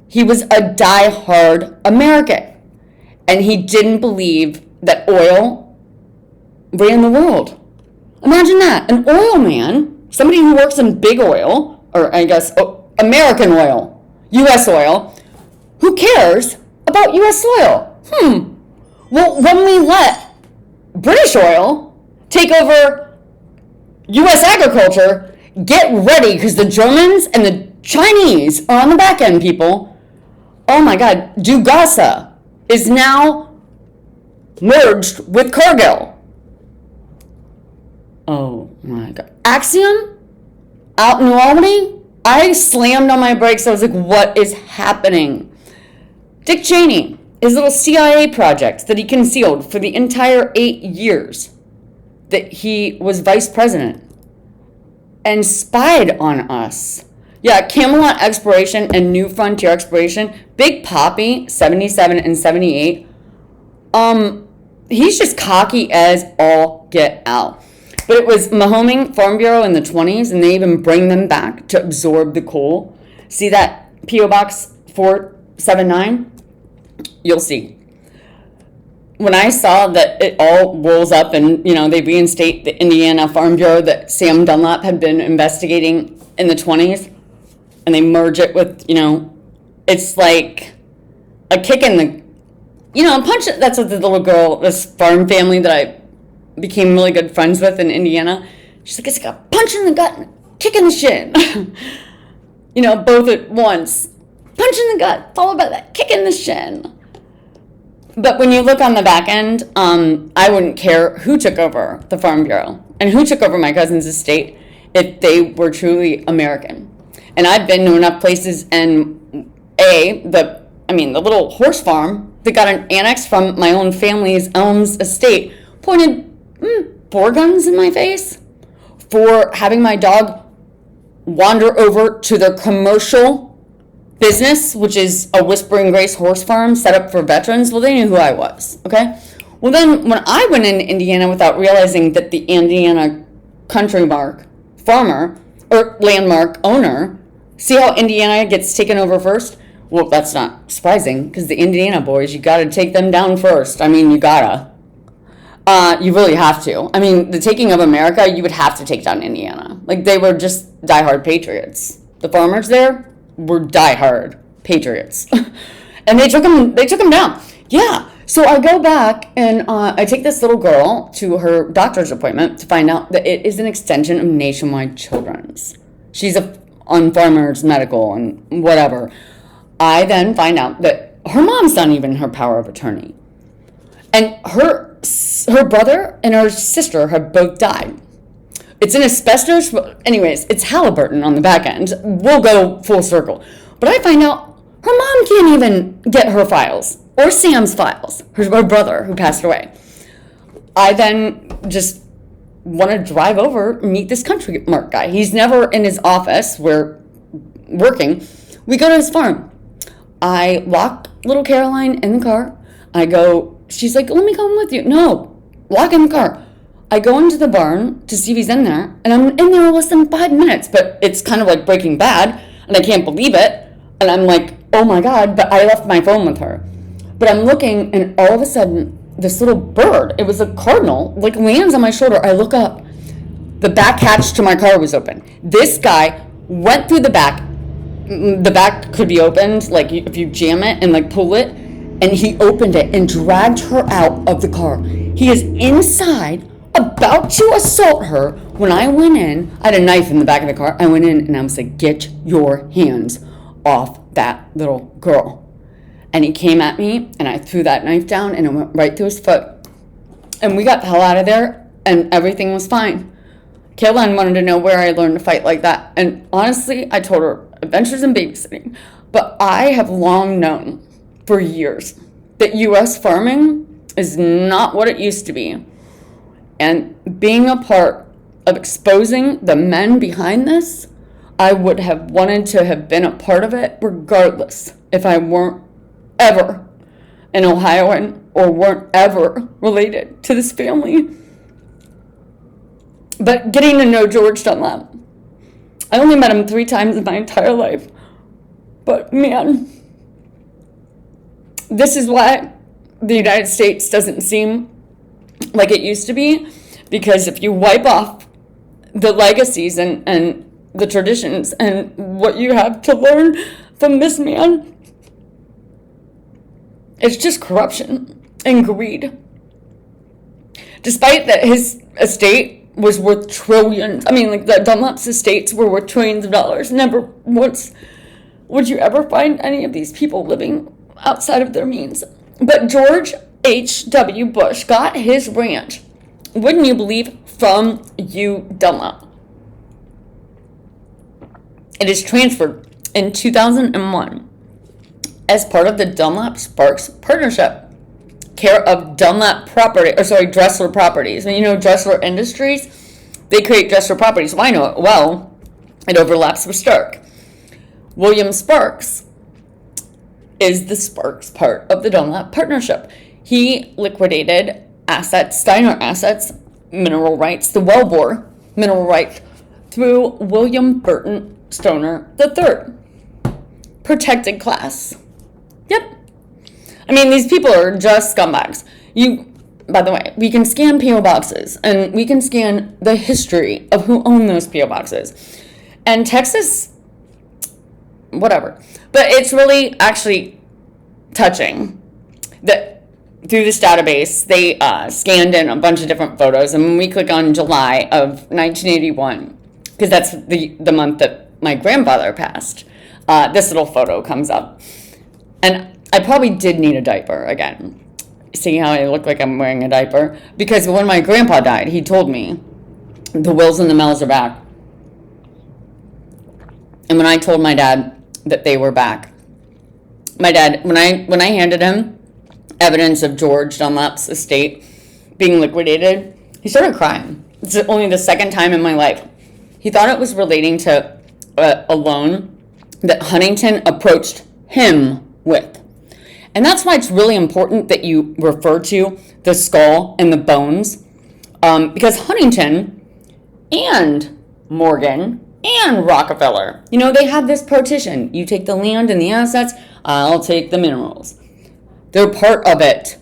He was a die-hard American. And he didn't believe that oil ran the world. Imagine that. An oil man, somebody who works in big oil, or I guess American oil, U.S. oil, who cares about U.S. oil? Well, when we let British oil take over U.S. agriculture, get ready, because the Germans and the Chinese are on the back end, people. Oh my God, Dugasa is now merged with Cargill. Oh my God. Axiom out in New Albany, I slammed on my brakes. I was like, what is happening? Dick Cheney, his little CIA project that he concealed for the entire 8 years that he was vice president and spied on us. Yeah, Camelot exploration and New Frontier exploration, Big Poppy, 77 and 78. He's just cocky as all get out. But it was Mahoning Farm Bureau in the 20s, and they even bring them back to absorb the coal. See that P.O. Box 479? You'll see. When I saw that it all rolls up and, they reinstate the Indiana Farm Bureau that Sam Dunlap had been investigating in the 20s, and they merge it with, it's like a kick in the, a punch. That's what the little girl, this farm family that I became really good friends with in Indiana. She's like, it's like a punch in the gut and a kick in the shin. Both at once. Punch in the gut, followed by that kick in the shin. But when you look on the back end, I wouldn't care who took over the Farm Bureau and who took over my cousin's estate if they were truly American. And I've been to enough places, and the little horse farm that got an annex from my own family's Elms estate pointed 4 guns in my face for having my dog wander over to their commercial business, which is a Whispering Grace horse farm set up for veterans. Well, they knew who I was, okay? Well, then when I went into Indiana without realizing that the Indiana country mark farmer or landmark owner, see how Indiana gets taken over first? Well, that's not surprising, because the Indiana boys, you got to take them down first. You gotta. You really have to. The taking of America, you would have to take down Indiana. Like, they were just diehard patriots. The farmers there were diehard patriots. And they took them down. Yeah. So I go back and I take this little girl to her doctor's appointment to find out that it is an extension of Nationwide Children's. She's on Farmers Medical and whatever. I then find out that her mom's not even her power of attorney. And her brother and her sister have both died. It's an asbestos, anyways, it's Halliburton on the back end. We'll go full circle. But I find out her mom can't even get her files, or Sam's files, her brother who passed away. I then just want to drive over and meet this country mark guy. He's never in his office. We're working. We go to his farm. I lock little Caroline in the car. She's like, let me come with you. No, lock in the car. I go into the barn to see if he's in there, and I'm in there less than 5 minutes, but it's kind of like Breaking Bad, and I can't believe it. And I'm like, oh my God, but I left my phone with her. But I'm looking, and all of a sudden, this little bird, it was a cardinal, like lands on my shoulder. I look up. The back hatch to my car was open. This guy went through the back. The back could be opened, like if you jam it and like pull it, and he opened it and dragged her out of the car. He is inside, about to assault her. When I went in, I had a knife in the back of the car. I went in and I was like, get your hands off that little girl. And he came at me and I threw that knife down and it went right through his foot. And we got the hell out of there and everything was fine. Caroline wanted to know where I learned to fight like that. And honestly, I told her, Adventures in Babysitting. But I have long known for years that U.S. farming is not what it used to be. And being a part of exposing the men behind this, I would have wanted to have been a part of it regardless if I weren't ever an Ohioan or weren't ever related to this family. But getting to know George Dunlap, I only met him 3 times in my entire life. But man, this is why the United States doesn't seem like it used to be. Because if you wipe off the legacies and the traditions and what you have to learn from this man, it's just corruption and greed. Despite that his estate was worth trillions. I mean, like the Dunlap's estates were worth trillions of dollars. Never once would you ever find any of these people living outside of their means. But George H.W. Bush got his ranch, wouldn't you believe, from U. Dunlap. It is transferred in 2001 as part of the Dunlap Sparks Partnership, care of Dunlap Dressler Properties. And you know, Dressler Industries, they create Dressler Properties. Well, I know it well. It overlaps with Stark. William Sparks is the Sparks part of the Dunlap Partnership. He liquidated assets, Steiner assets, mineral rights, the wellbore mineral rights, through William Burton Stoner III. Protected class. Yep. I mean, these people are just scumbags. By the way, we can scan P.O. boxes, and we can scan the history of who owned those P.O. boxes. And Texas, whatever. But it's really actually touching that through this database, they scanned in a bunch of different photos. And when we click on July of 1981, because that's the month that my grandfather passed, this little photo comes up. And I probably did need a diaper again. See how I look like I'm wearing a diaper? Because when my grandpa died, he told me, the Wills and the Mells are back. And when I told my dad that they were back, my dad, when I handed him evidence of George Dunlap's estate being liquidated, he started crying. It's only the second time in my life. He thought it was relating to a loan that Huntington approached him with. And that's why it's really important that you refer to the skull and the bones, because Huntington and Morgan and Rockefeller, you know, they have this partition. You take the land and the assets, I'll take the minerals. They're part of it.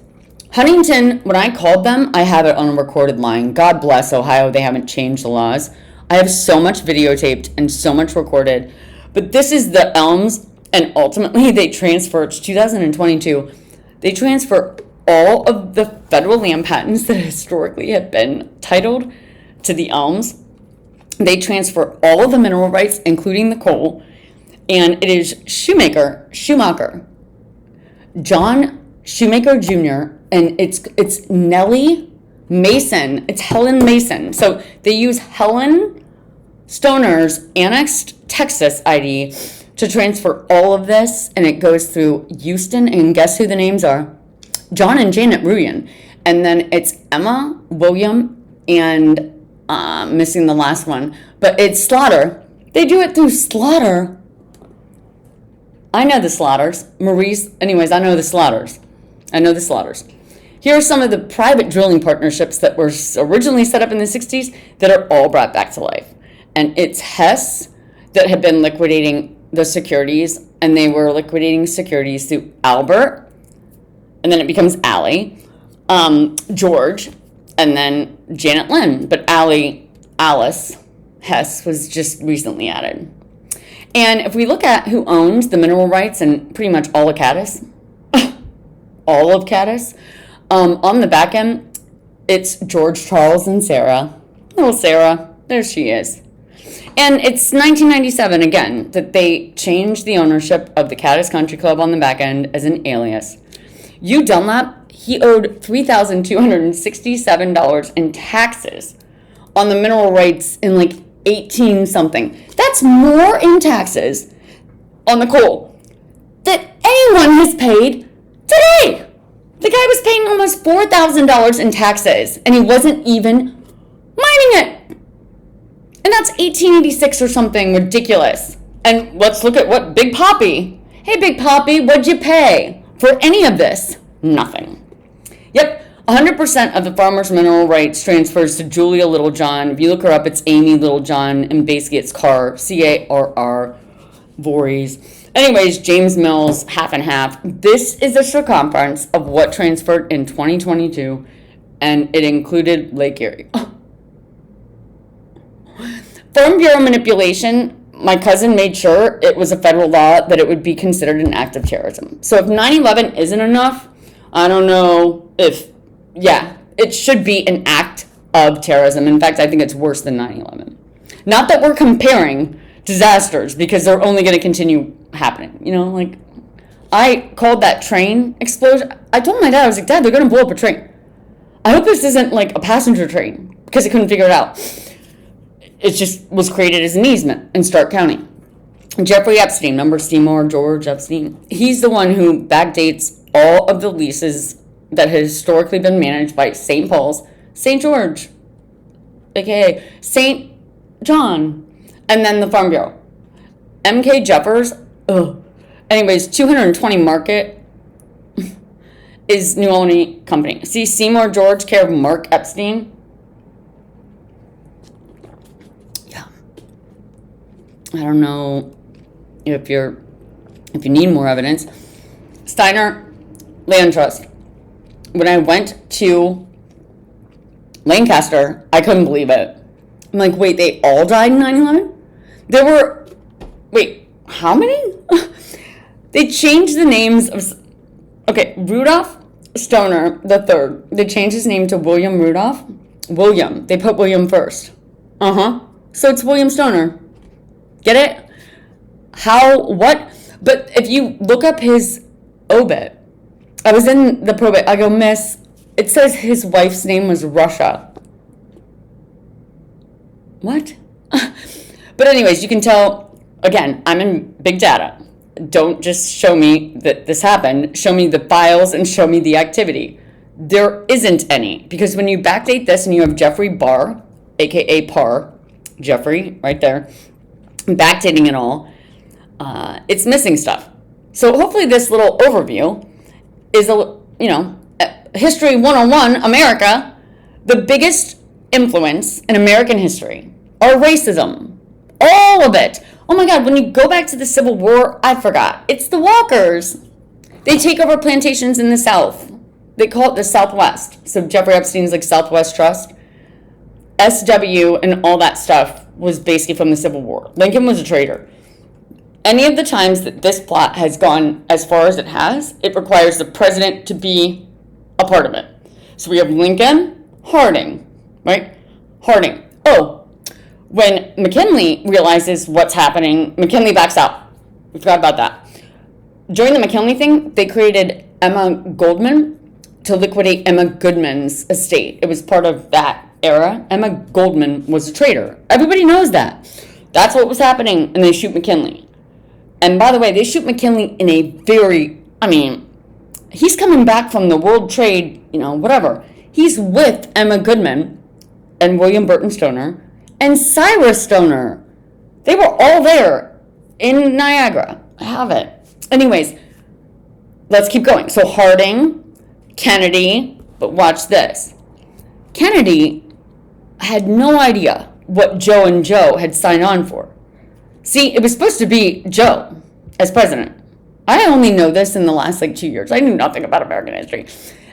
Huntington, when I called them, I have it on a recorded line. God bless Ohio, they haven't changed the laws. I have so much videotaped and so much recorded. But this is the Elms. And ultimately, they transfer, it's 2022, they transfer all of the federal land patents that historically have been titled to the Elms. They transfer all of the mineral rights, including the coal, and it is Shoemaker, John Shoemaker Jr., and it's Nellie Mason. It's Helen Mason. So they use Helen Stoner's annexed Texas ID to transfer all of this, and it goes through Houston, and guess who the names are? John and Janet Ruyan. And then it's Emma, William, and missing the last one, but it's Slaughter. They do it through Slaughter. I know the Slaughters. Maurice, anyways, I know the Slaughters. Here are some of the private drilling partnerships that were originally set up in the 60s that are all brought back to life. And it's Hess that had been liquidating the securities, and they were liquidating securities through Albert, and then it becomes Allie, George, and then Janet Lynn. But Alice Hess was just recently added. And if we look at who owns the mineral rights and pretty much all of Caddis, all of Caddis. On the back end, it's George, Charles, and Sarah. Little Sarah, there she is. And it's 1997, again, that they changed the ownership of the Caddis Country Club on the back end as an alias. Hugh Dunlap, he owed $3,267 in taxes on the mineral rights in like 18 something. That's more in taxes on the coal that anyone has paid today. The guy was paying almost $4,000 in taxes, and he wasn't even mining it. And that's 1886 or something ridiculous. And let's look at what Big Papi. Hey, Big Papi, what'd you pay for any of this? Nothing. Yep, 100% of the farmer's mineral rights transfers to Julia Littlejohn. If you look her up, it's Amy Littlejohn, and basically it's Carr, C-A-R-R, Voorhees. Anyways, James Mills, half and half. This is a circumference of what transferred in 2022, and it included Lake Erie. Farm Bureau manipulation, my cousin made sure it was a federal law that it would be considered an act of terrorism. So if 9/11 isn't enough, I don't know if, it should be an act of terrorism. In fact, I think it's worse than 9/11. Not that we're comparing disasters, because they're only going to continue happening. You know, like, I called that train explosion. I told my dad, I was like, Dad, they're going to blow up a train. I hope this isn't like a passenger train, because he couldn't figure it out. It just was created as an easement in Stark County. Jeffrey Epstein, remember Seymour George Epstein? He's the one who backdates all of the leases that have historically been managed by St. Paul's, St. George, aka St. John, and then the Farm Bureau. M.K. Jeffers, anyways, 220 Market is New Albany Company. See, Seymour George, care of Mark Epstein. I don't know if you need more evidence. Steiner Land Trust. When I went to Lancaster, I couldn't believe it. I'm like, wait, they all died in 9/11? There were, how many? They changed the names of, Rudolph Stoner III. They changed his name to William Rudolph. William. They put William first. So it's William Stoner. Get it? How, what? But if you look up his obit, I was in the probate, I go, Miss, it says his wife's name was Russia. What? But anyways, you can tell, again, I'm in big data. Don't just show me that this happened. Show me the files and show me the activity. There isn't any. Because when you backdate this and you have Jeffrey BARR, a.k.a. Parr, Jeffrey, right there, backdating it all, it's missing stuff. So hopefully this little overview is History 101, America. The biggest influence in American history are racism. All of it. Oh my God, when you go back to the Civil War, I forgot. It's the Walkers. They take over plantations in the South. They call it the Southwest. So Jeffrey Epstein's like Southwest Trust. SW and all that stuff was basically from the Civil War. Lincoln was a traitor. Any of the times that this plot has gone as far as it has, it requires the president to be a part of it. So we have Lincoln, Harding, right? Harding. When McKinley realizes what's happening, McKinley backs out. We forgot about that. During the McKinley thing, they created Emma Goldman to liquidate Emma Goodman's estate. It was part of that era. Emma Goldman was a traitor. Everybody knows that. That's what was happening, and they shoot McKinley. And by the way, they shoot McKinley in a very, he's coming back from the World Trade, whatever. He's with Emma Goodman and William Burton Stoner and Cyrus Stoner. They were all there in Niagara. I have it. Anyways, let's keep going. So Harding, Kennedy, but watch this. Kennedy had no idea what Joe and Joe had signed on for. See, it was supposed to be Joe as president. I only know this in the last 2 years. I knew nothing about American history.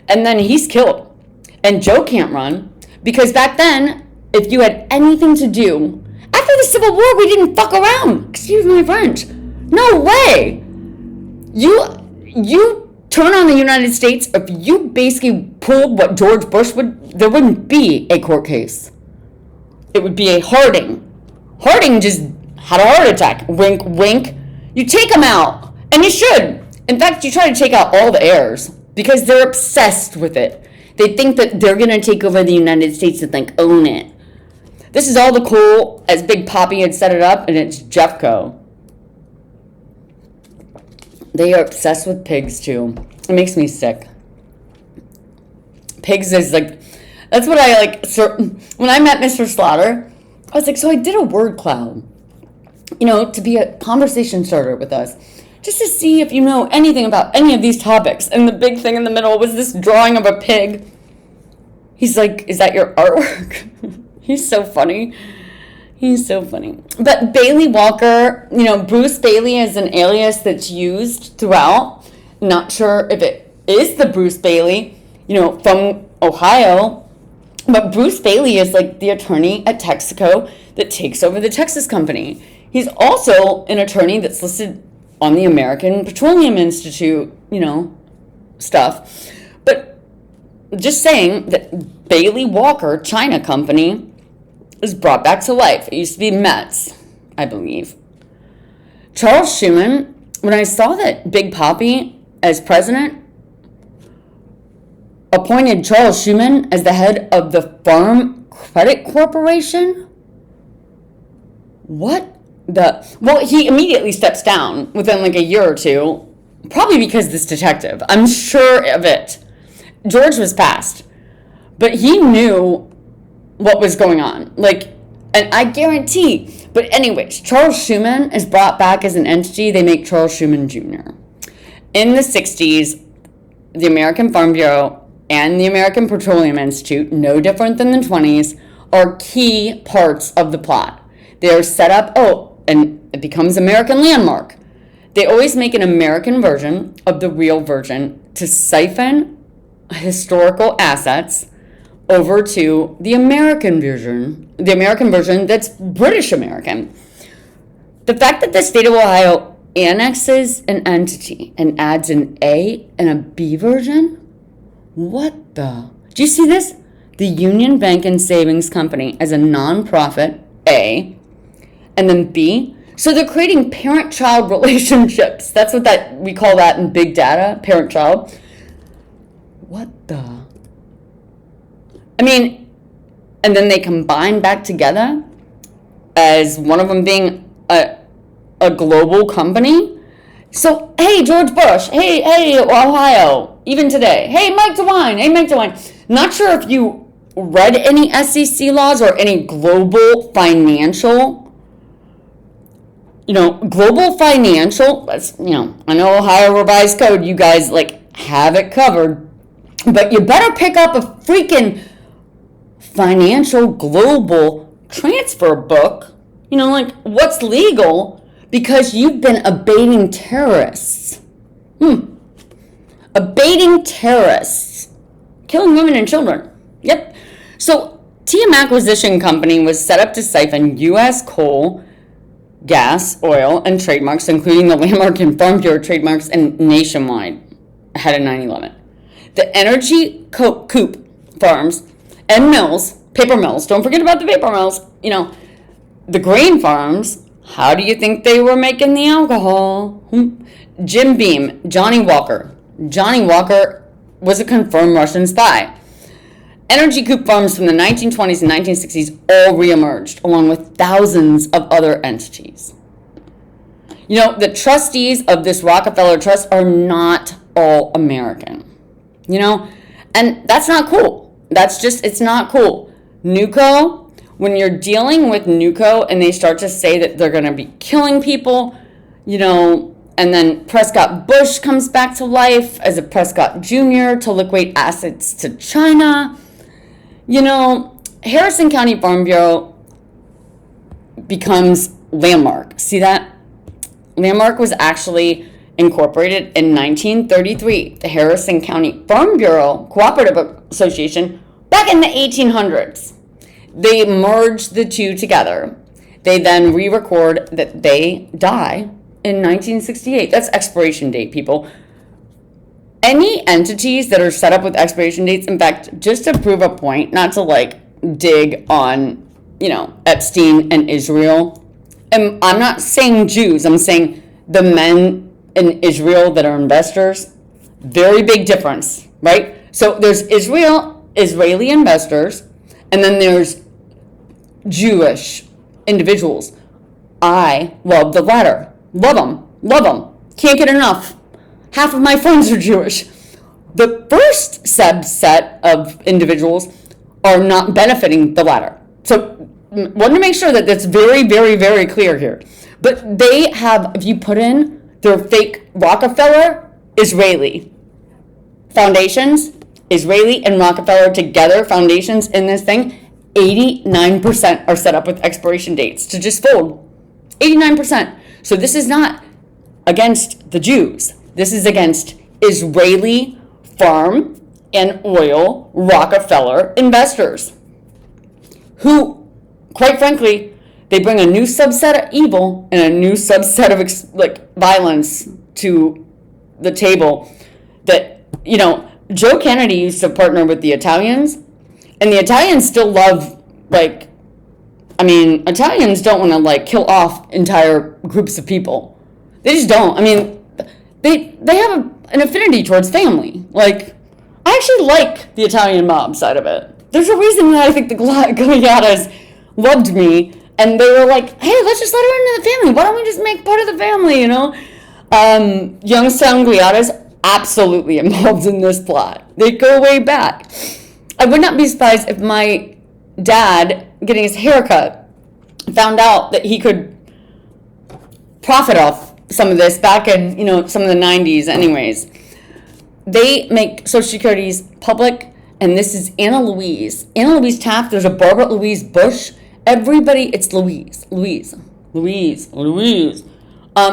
And then he's killed. And Joe can't run because back then, if you had anything to do, after the Civil War, we didn't fuck around. Excuse my French. No way. You turn on the United States, if you basically pulled what George Bush would, there wouldn't be a court case. It would be a Harding. Harding just had a heart attack. Wink, wink. You take them out, and you should. In fact, you try to take out all the heirs because they're obsessed with it. They think that they're going to take over the United States and like own it. This is all the cool, as Big Papi had set it up, and it's Jeffco. They are obsessed with pigs, too. It makes me sick. Pigs is like, that's what I like. When I met Mr. Slaughter, I was like, so I did a word cloud, to be a conversation starter with us, just to see if you know anything about any of these topics. And the big thing in the middle was this drawing of a pig. He's like, is that your artwork? He's so funny. He's so funny. But Bailey Walker, Bruce Bailey is an alias that's used throughout. Not sure if it is the Bruce Bailey, from Ohio. But Bruce Bailey is like the attorney at Texaco that takes over the Texas company. He's also an attorney that's listed on the American Petroleum Institute, stuff. But just saying that Bailey Walker China Company is brought back to life. It used to be Mets, I believe. Charles Schumann, when I saw that Big Papi as president appointed Charles Schumann as the head of the Farm Credit Corporation, he immediately steps down within like a year or two, probably because this detective, I'm sure of it. George was passed, but he knew what was going on. And I guarantee, but anyways, Charles Schumann is brought back as an entity. They make Charles Schumann Jr. In the 60s, the American Farm Bureau and the American Petroleum Institute, no different than the 20s, are key parts of the plot. They are set up, and it becomes American Landmark. They always make an American version of the real version to siphon historical assets over to the American version that's British American. The fact that the state of Ohio annexes an entity and adds an A and a B version? What the? Do you see this? The Union Bank and Savings Company as a nonprofit, A, and then B. So they're creating parent-child relationships. That's what we call that in big data, parent-child. What the? And then they combine back together as one of them being a global company. So, hey, George Bush. Hey, Ohio. Even today. Hey, Mike DeWine. Not sure if you read any SEC laws or any global financial, that's, I know Ohio Revised Code, you guys, have it covered. But you better pick up a freaking financial global transfer book, what's legal, because you've been abating terrorists. Abating terrorists. Killing women and children. Yep. So TM Acquisition Company was set up to siphon U.S. coal, gas, oil, and trademarks, including the Landmark and Farm Bureau trademarks, and nationwide ahead of 9/11. The energy coup farms and mills, paper mills, don't forget about the paper mills, the grain farms, how do you think they were making the alcohol? Jim Beam, Johnny Walker. Johnny Walker was a confirmed Russian spy. Energy coup farms from the 1920s and 1960s all reemerged, along with thousands of other entities. The trustees of this Rockefeller Trust are not all American. And that's not cool. It's not cool. Nuco, when you're dealing with Nuco and they start to say that they're going to be killing people, and then Prescott Bush comes back to life as a Prescott Jr. to liquidate assets to China. Harrison County Farm Bureau becomes Landmark. See that? Landmark was actually incorporated in 1933, the Harrison County Farm Bureau Cooperative Association, back in the 1800s. They merged the two together. They then re-record that they die in 1968. That's expiration date, people. any entities that are set up with expiration dates, in fact, just to prove a point, not to like dig on, Epstein and Israel. And I'm not saying Jews, I'm saying the men in Israel that are investors. Very big difference, right? So there's Israeli investors, and then there's Jewish individuals. I love the latter. Love them. Can't get enough. Half of my friends are Jewish. The first subset of individuals are not benefiting the latter. So want to make sure that that's very, very, very clear here. But they have, if you put in their fake Rockefeller, Israeli foundations, Israeli and Rockefeller together foundations in this thing, 89% are set up with expiration dates to just fold. 89%. So this is not against the Jews. This is against Israeli farm and oil Rockefeller investors who, quite frankly, they bring a new subset of evil and a new subset of violence to the table that, Joe Kennedy used to partner with the Italians, and the Italians still love, Italians don't want to, kill off entire groups of people. They just don't. They have an affinity towards family. I actually like the Italian mob side of it. There's a reason that I think the Gliatas loved me, and they were like, hey, let's just let her into the family. Why don't we just make part of the family, Youngstown Gliatas, absolutely involved in this plot. They go way back. I would not be surprised if my dad, getting his hair cut, found out that he could profit off some of this back in, some of the 90s anyways. They make Social Securities public, and this is Anna Louise Taft. There's a Barbara Louise Bush. Everybody, it's Louise.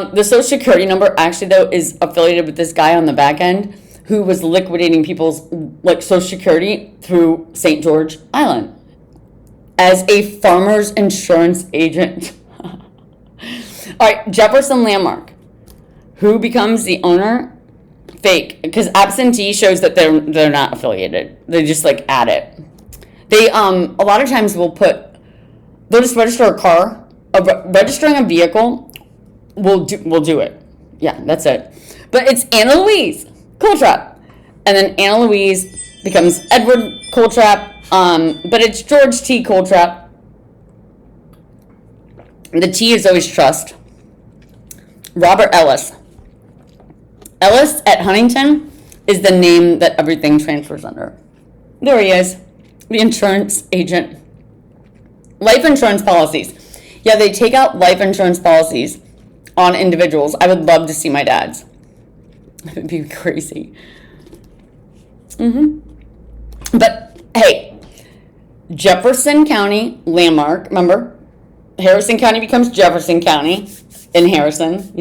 The Social Security number actually, though, is affiliated with this guy on the back end who was liquidating people's Social Security through St. George Island as a farmer's insurance agent. All right, Jefferson Landmark, who becomes the owner, fake, because absentee shows that they're not affiliated. They just add it. They a lot of times they'll just register a car. Registering a vehicle will do it. Yeah, that's it. But it's Anna Louise Coltrap, and then Anna Louise becomes Edward Coltrap. But it's George T. Coltrap. The T is always trust. Robert Ellis. Ellis at Huntington is the name that everything transfers under. There he is, the insurance agent. Life insurance policies. Yeah, they take out life insurance policies on individuals. I would love to see my dad's. It would be crazy. But hey, Jefferson County Landmark, remember? Harrison County becomes Jefferson County in Harrison.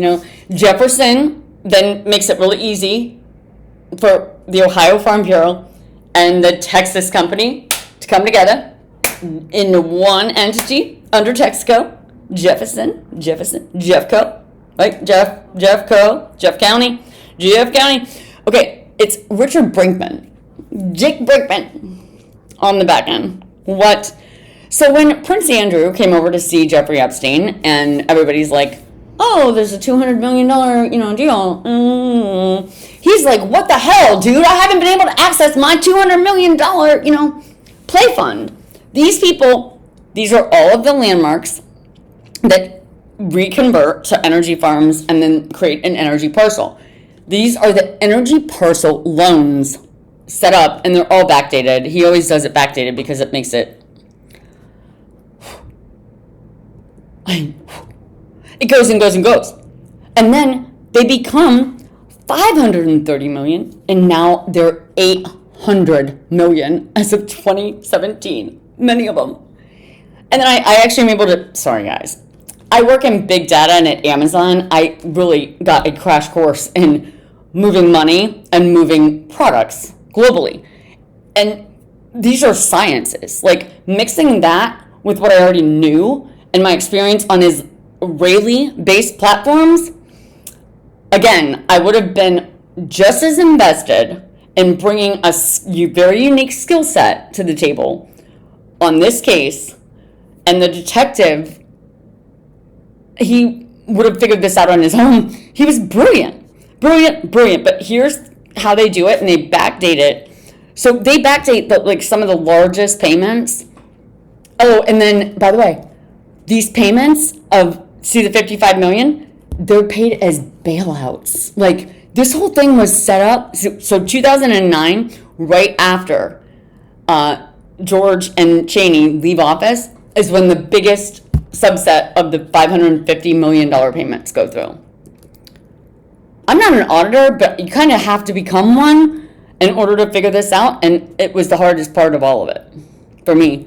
Jefferson then makes it really easy for the Ohio Farm Bureau and the Texas company to come together in one entity under Texaco. Jeffco, right? Jeff County. Okay, it's Richard Brinkman. Jake Brinkman on the back end. What? So when Prince Andrew came over to see Jeffrey Epstein, and everybody's like, oh, there's a $200 million, deal. He's like, what the hell, dude? I haven't been able to access my $200 million, play fund. These people, these are all of the landmarks that reconvert to energy farms and then create an energy parcel. These are the energy parcel loans set up, and they're all backdated. He always does it backdated because it makes it... It goes and goes and goes. And then they become 530 million, and now they're 800 million as of 2017. Many of them. And then I actually am able to... Sorry, guys. I work in big data, and at Amazon, I really got a crash course in moving money and moving products globally. And these are sciences. Mixing that with what I already knew and my experience on Israeli-based platforms, again, I would have been just as invested in bringing a very unique skill set to the table on this case, and the detective, he would have figured this out on his own. He was brilliant. But here's how they do it, and they backdate it. So they backdate some of the largest payments. Oh, and then, by the way, these payments the 55 million, they're paid as bailouts. This whole thing was set up. So 2009, right after George and Cheney leave office, is when the biggest subset of the $550 million payments go through. I'm not an auditor, but you kind of have to become one in order to figure this out, and it was the hardest part of all of it for me.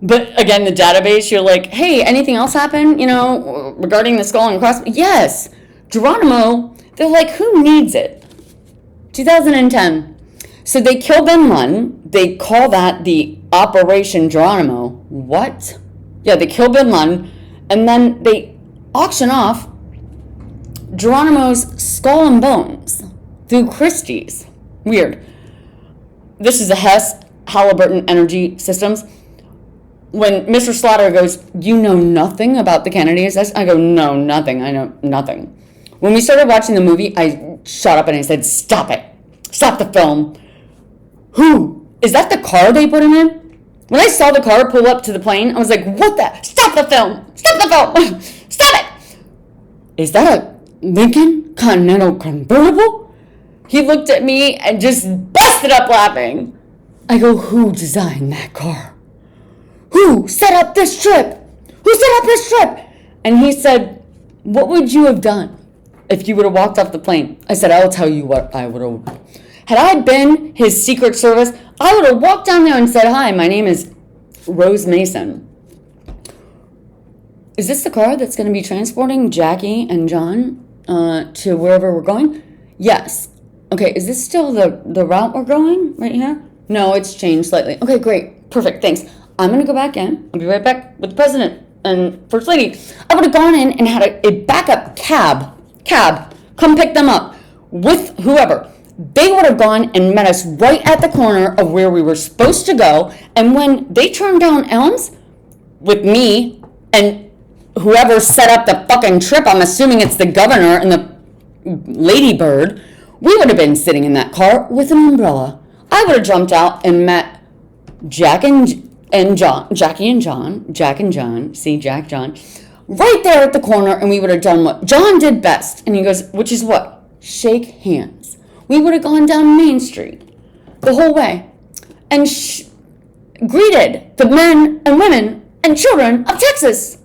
But again, the database, you're like, hey, anything else happen, regarding the skull and cross? Yes. Geronimo, they're like, who needs it? 2010. So they kill Bin Laden. They call that the Operation Geronimo. What? Yeah, they kill Bin Laden, and then they auction off Geronimo's skull and bones through Christie's. Weird. This is a Hess Halliburton Energy Systems. When Mr. Slaughter goes, you know nothing about the Kennedys? I go, no, nothing. I know nothing. When we started watching the movie, I shut up and I said, stop it. Stop the film. Who? Is that the car they put him in? When I saw the car pull up to the plane, I was like, what the? Stop the film. Stop the film. Stop it. Is that a Lincoln Continental convertible? He looked at me and just busted up laughing. I go, who designed that car? Who set up this trip? Who set up this trip? And he said, what would you have done if you would have walked off the plane? I said, I'll tell you what I would have. Had I been his Secret Service, I would have walked down there and said, hi, my name is Rose Mason. Is this the car that's going to be transporting Jackie and John to wherever we're going? Yes. Okay, is this still the route we're going right here? No, it's changed slightly. Okay, great. Perfect, thanks. I'm going to go back in. I'll be right back with the president and first lady. I would have gone in and had a backup cab, come pick them up with whoever. They would have gone and met us right at the corner of where we were supposed to go. And when they turned down Elms with me and whoever set up the fucking trip, I'm assuming it's the governor and the ladybird, we would have been sitting in that car with an umbrella. I would have jumped out and met Jack and John, Jack and John, see, Jack, John, right there at the corner, and we would have done what John did best. And he goes, which is what? Shake hands. We would have gone down Main Street the whole way and greeted the men and women and children of Texas.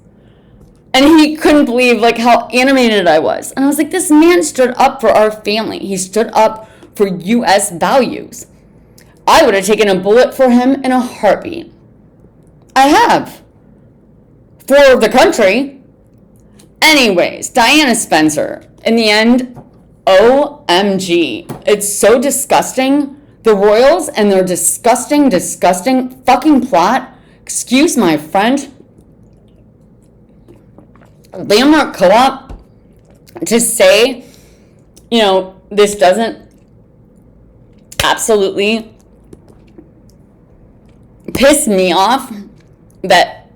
And he couldn't believe how animated I was. And I was like, this man stood up for our family. He stood up for U.S. values. I would have taken a bullet for him in a heartbeat. I have. For the country. Anyways, Diana Spencer. In the end, OMG. It's so disgusting. The Royals and their disgusting fucking plot. Excuse my French. Landmark Co-op. To say, this doesn't absolutely piss me off that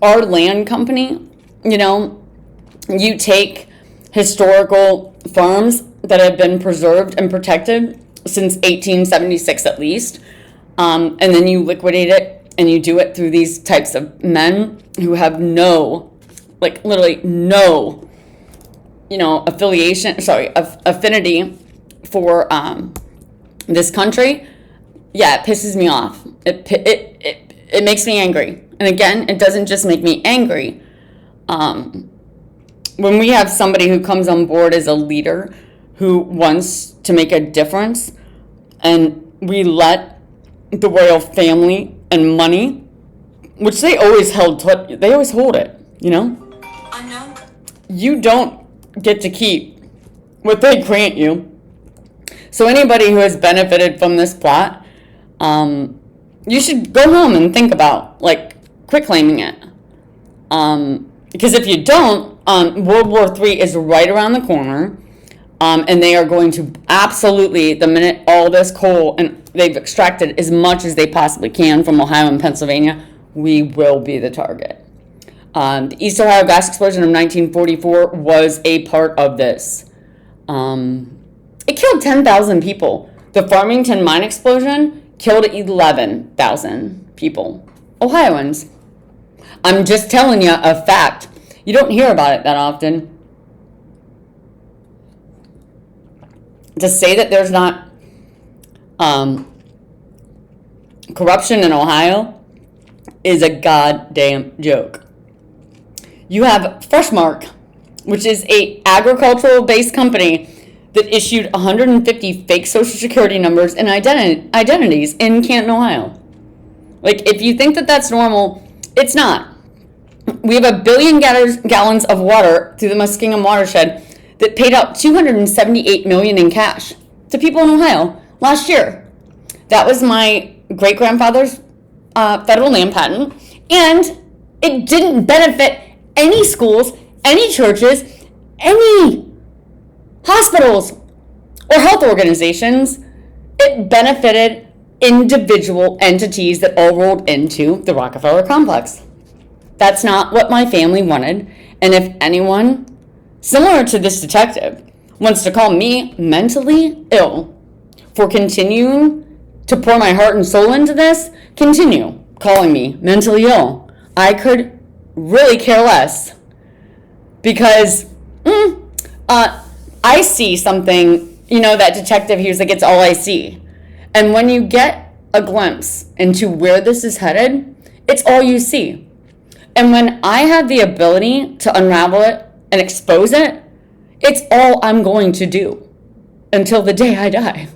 our land company, you take historical farms that have been preserved and protected since 1876 at least, and then you liquidate it and you do it through these types of men who have no, literally no, affinity for this country. Yeah, it pisses me off. It makes me angry. And again, it doesn't just make me angry. When we have somebody who comes on board as a leader who wants to make a difference, and we let the royal family and money, which they always hold it, Unknown. You don't get to keep what they grant you. So anybody who has benefited from this plot, you should go home and think about, quit claiming it. Because if you don't, World War III is right around the corner. And they are going to absolutely, the minute all this coal, and they've extracted as much as they possibly can from Ohio and Pennsylvania, we will be the target. The East Ohio gas explosion of 1944 was a part of this. It killed 10,000 people. The Farmington mine explosion killed 11,000 people. Ohioans. I'm just telling you a fact. You don't hear about it that often. To say that there's not corruption in Ohio is a goddamn joke. You have Freshmark, which is a agricultural-based company that issued 150 fake Social Security numbers and identities in Canton, Ohio. Like, if you think that that's normal, it's not. We have 1 billion gallons of water through the Muskingum watershed that paid out $278 million in cash to people in Ohio last year. That was my great-grandfather's federal land patent, and it didn't benefit any schools, any churches, any hospitals, or health organizations. It benefited individual entities that all rolled into the Rockefeller complex. That's not what my family wanted, and if anyone similar to this detective wants to call me mentally ill for continuing to pour my heart and soul into this, continue calling me mentally ill. I could really care less, because I see something, that detective, he was like, it's all I see. And when you get a glimpse into where this is headed, it's all you see. And when I have the ability to unravel it and expose it, it's all I'm going to do until the day I die.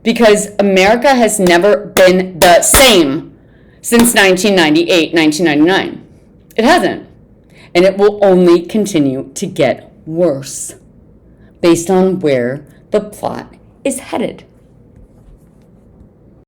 Because America has never been the same since 1998, 1999. It hasn't. And it will only continue to get worse based on where the plot is headed.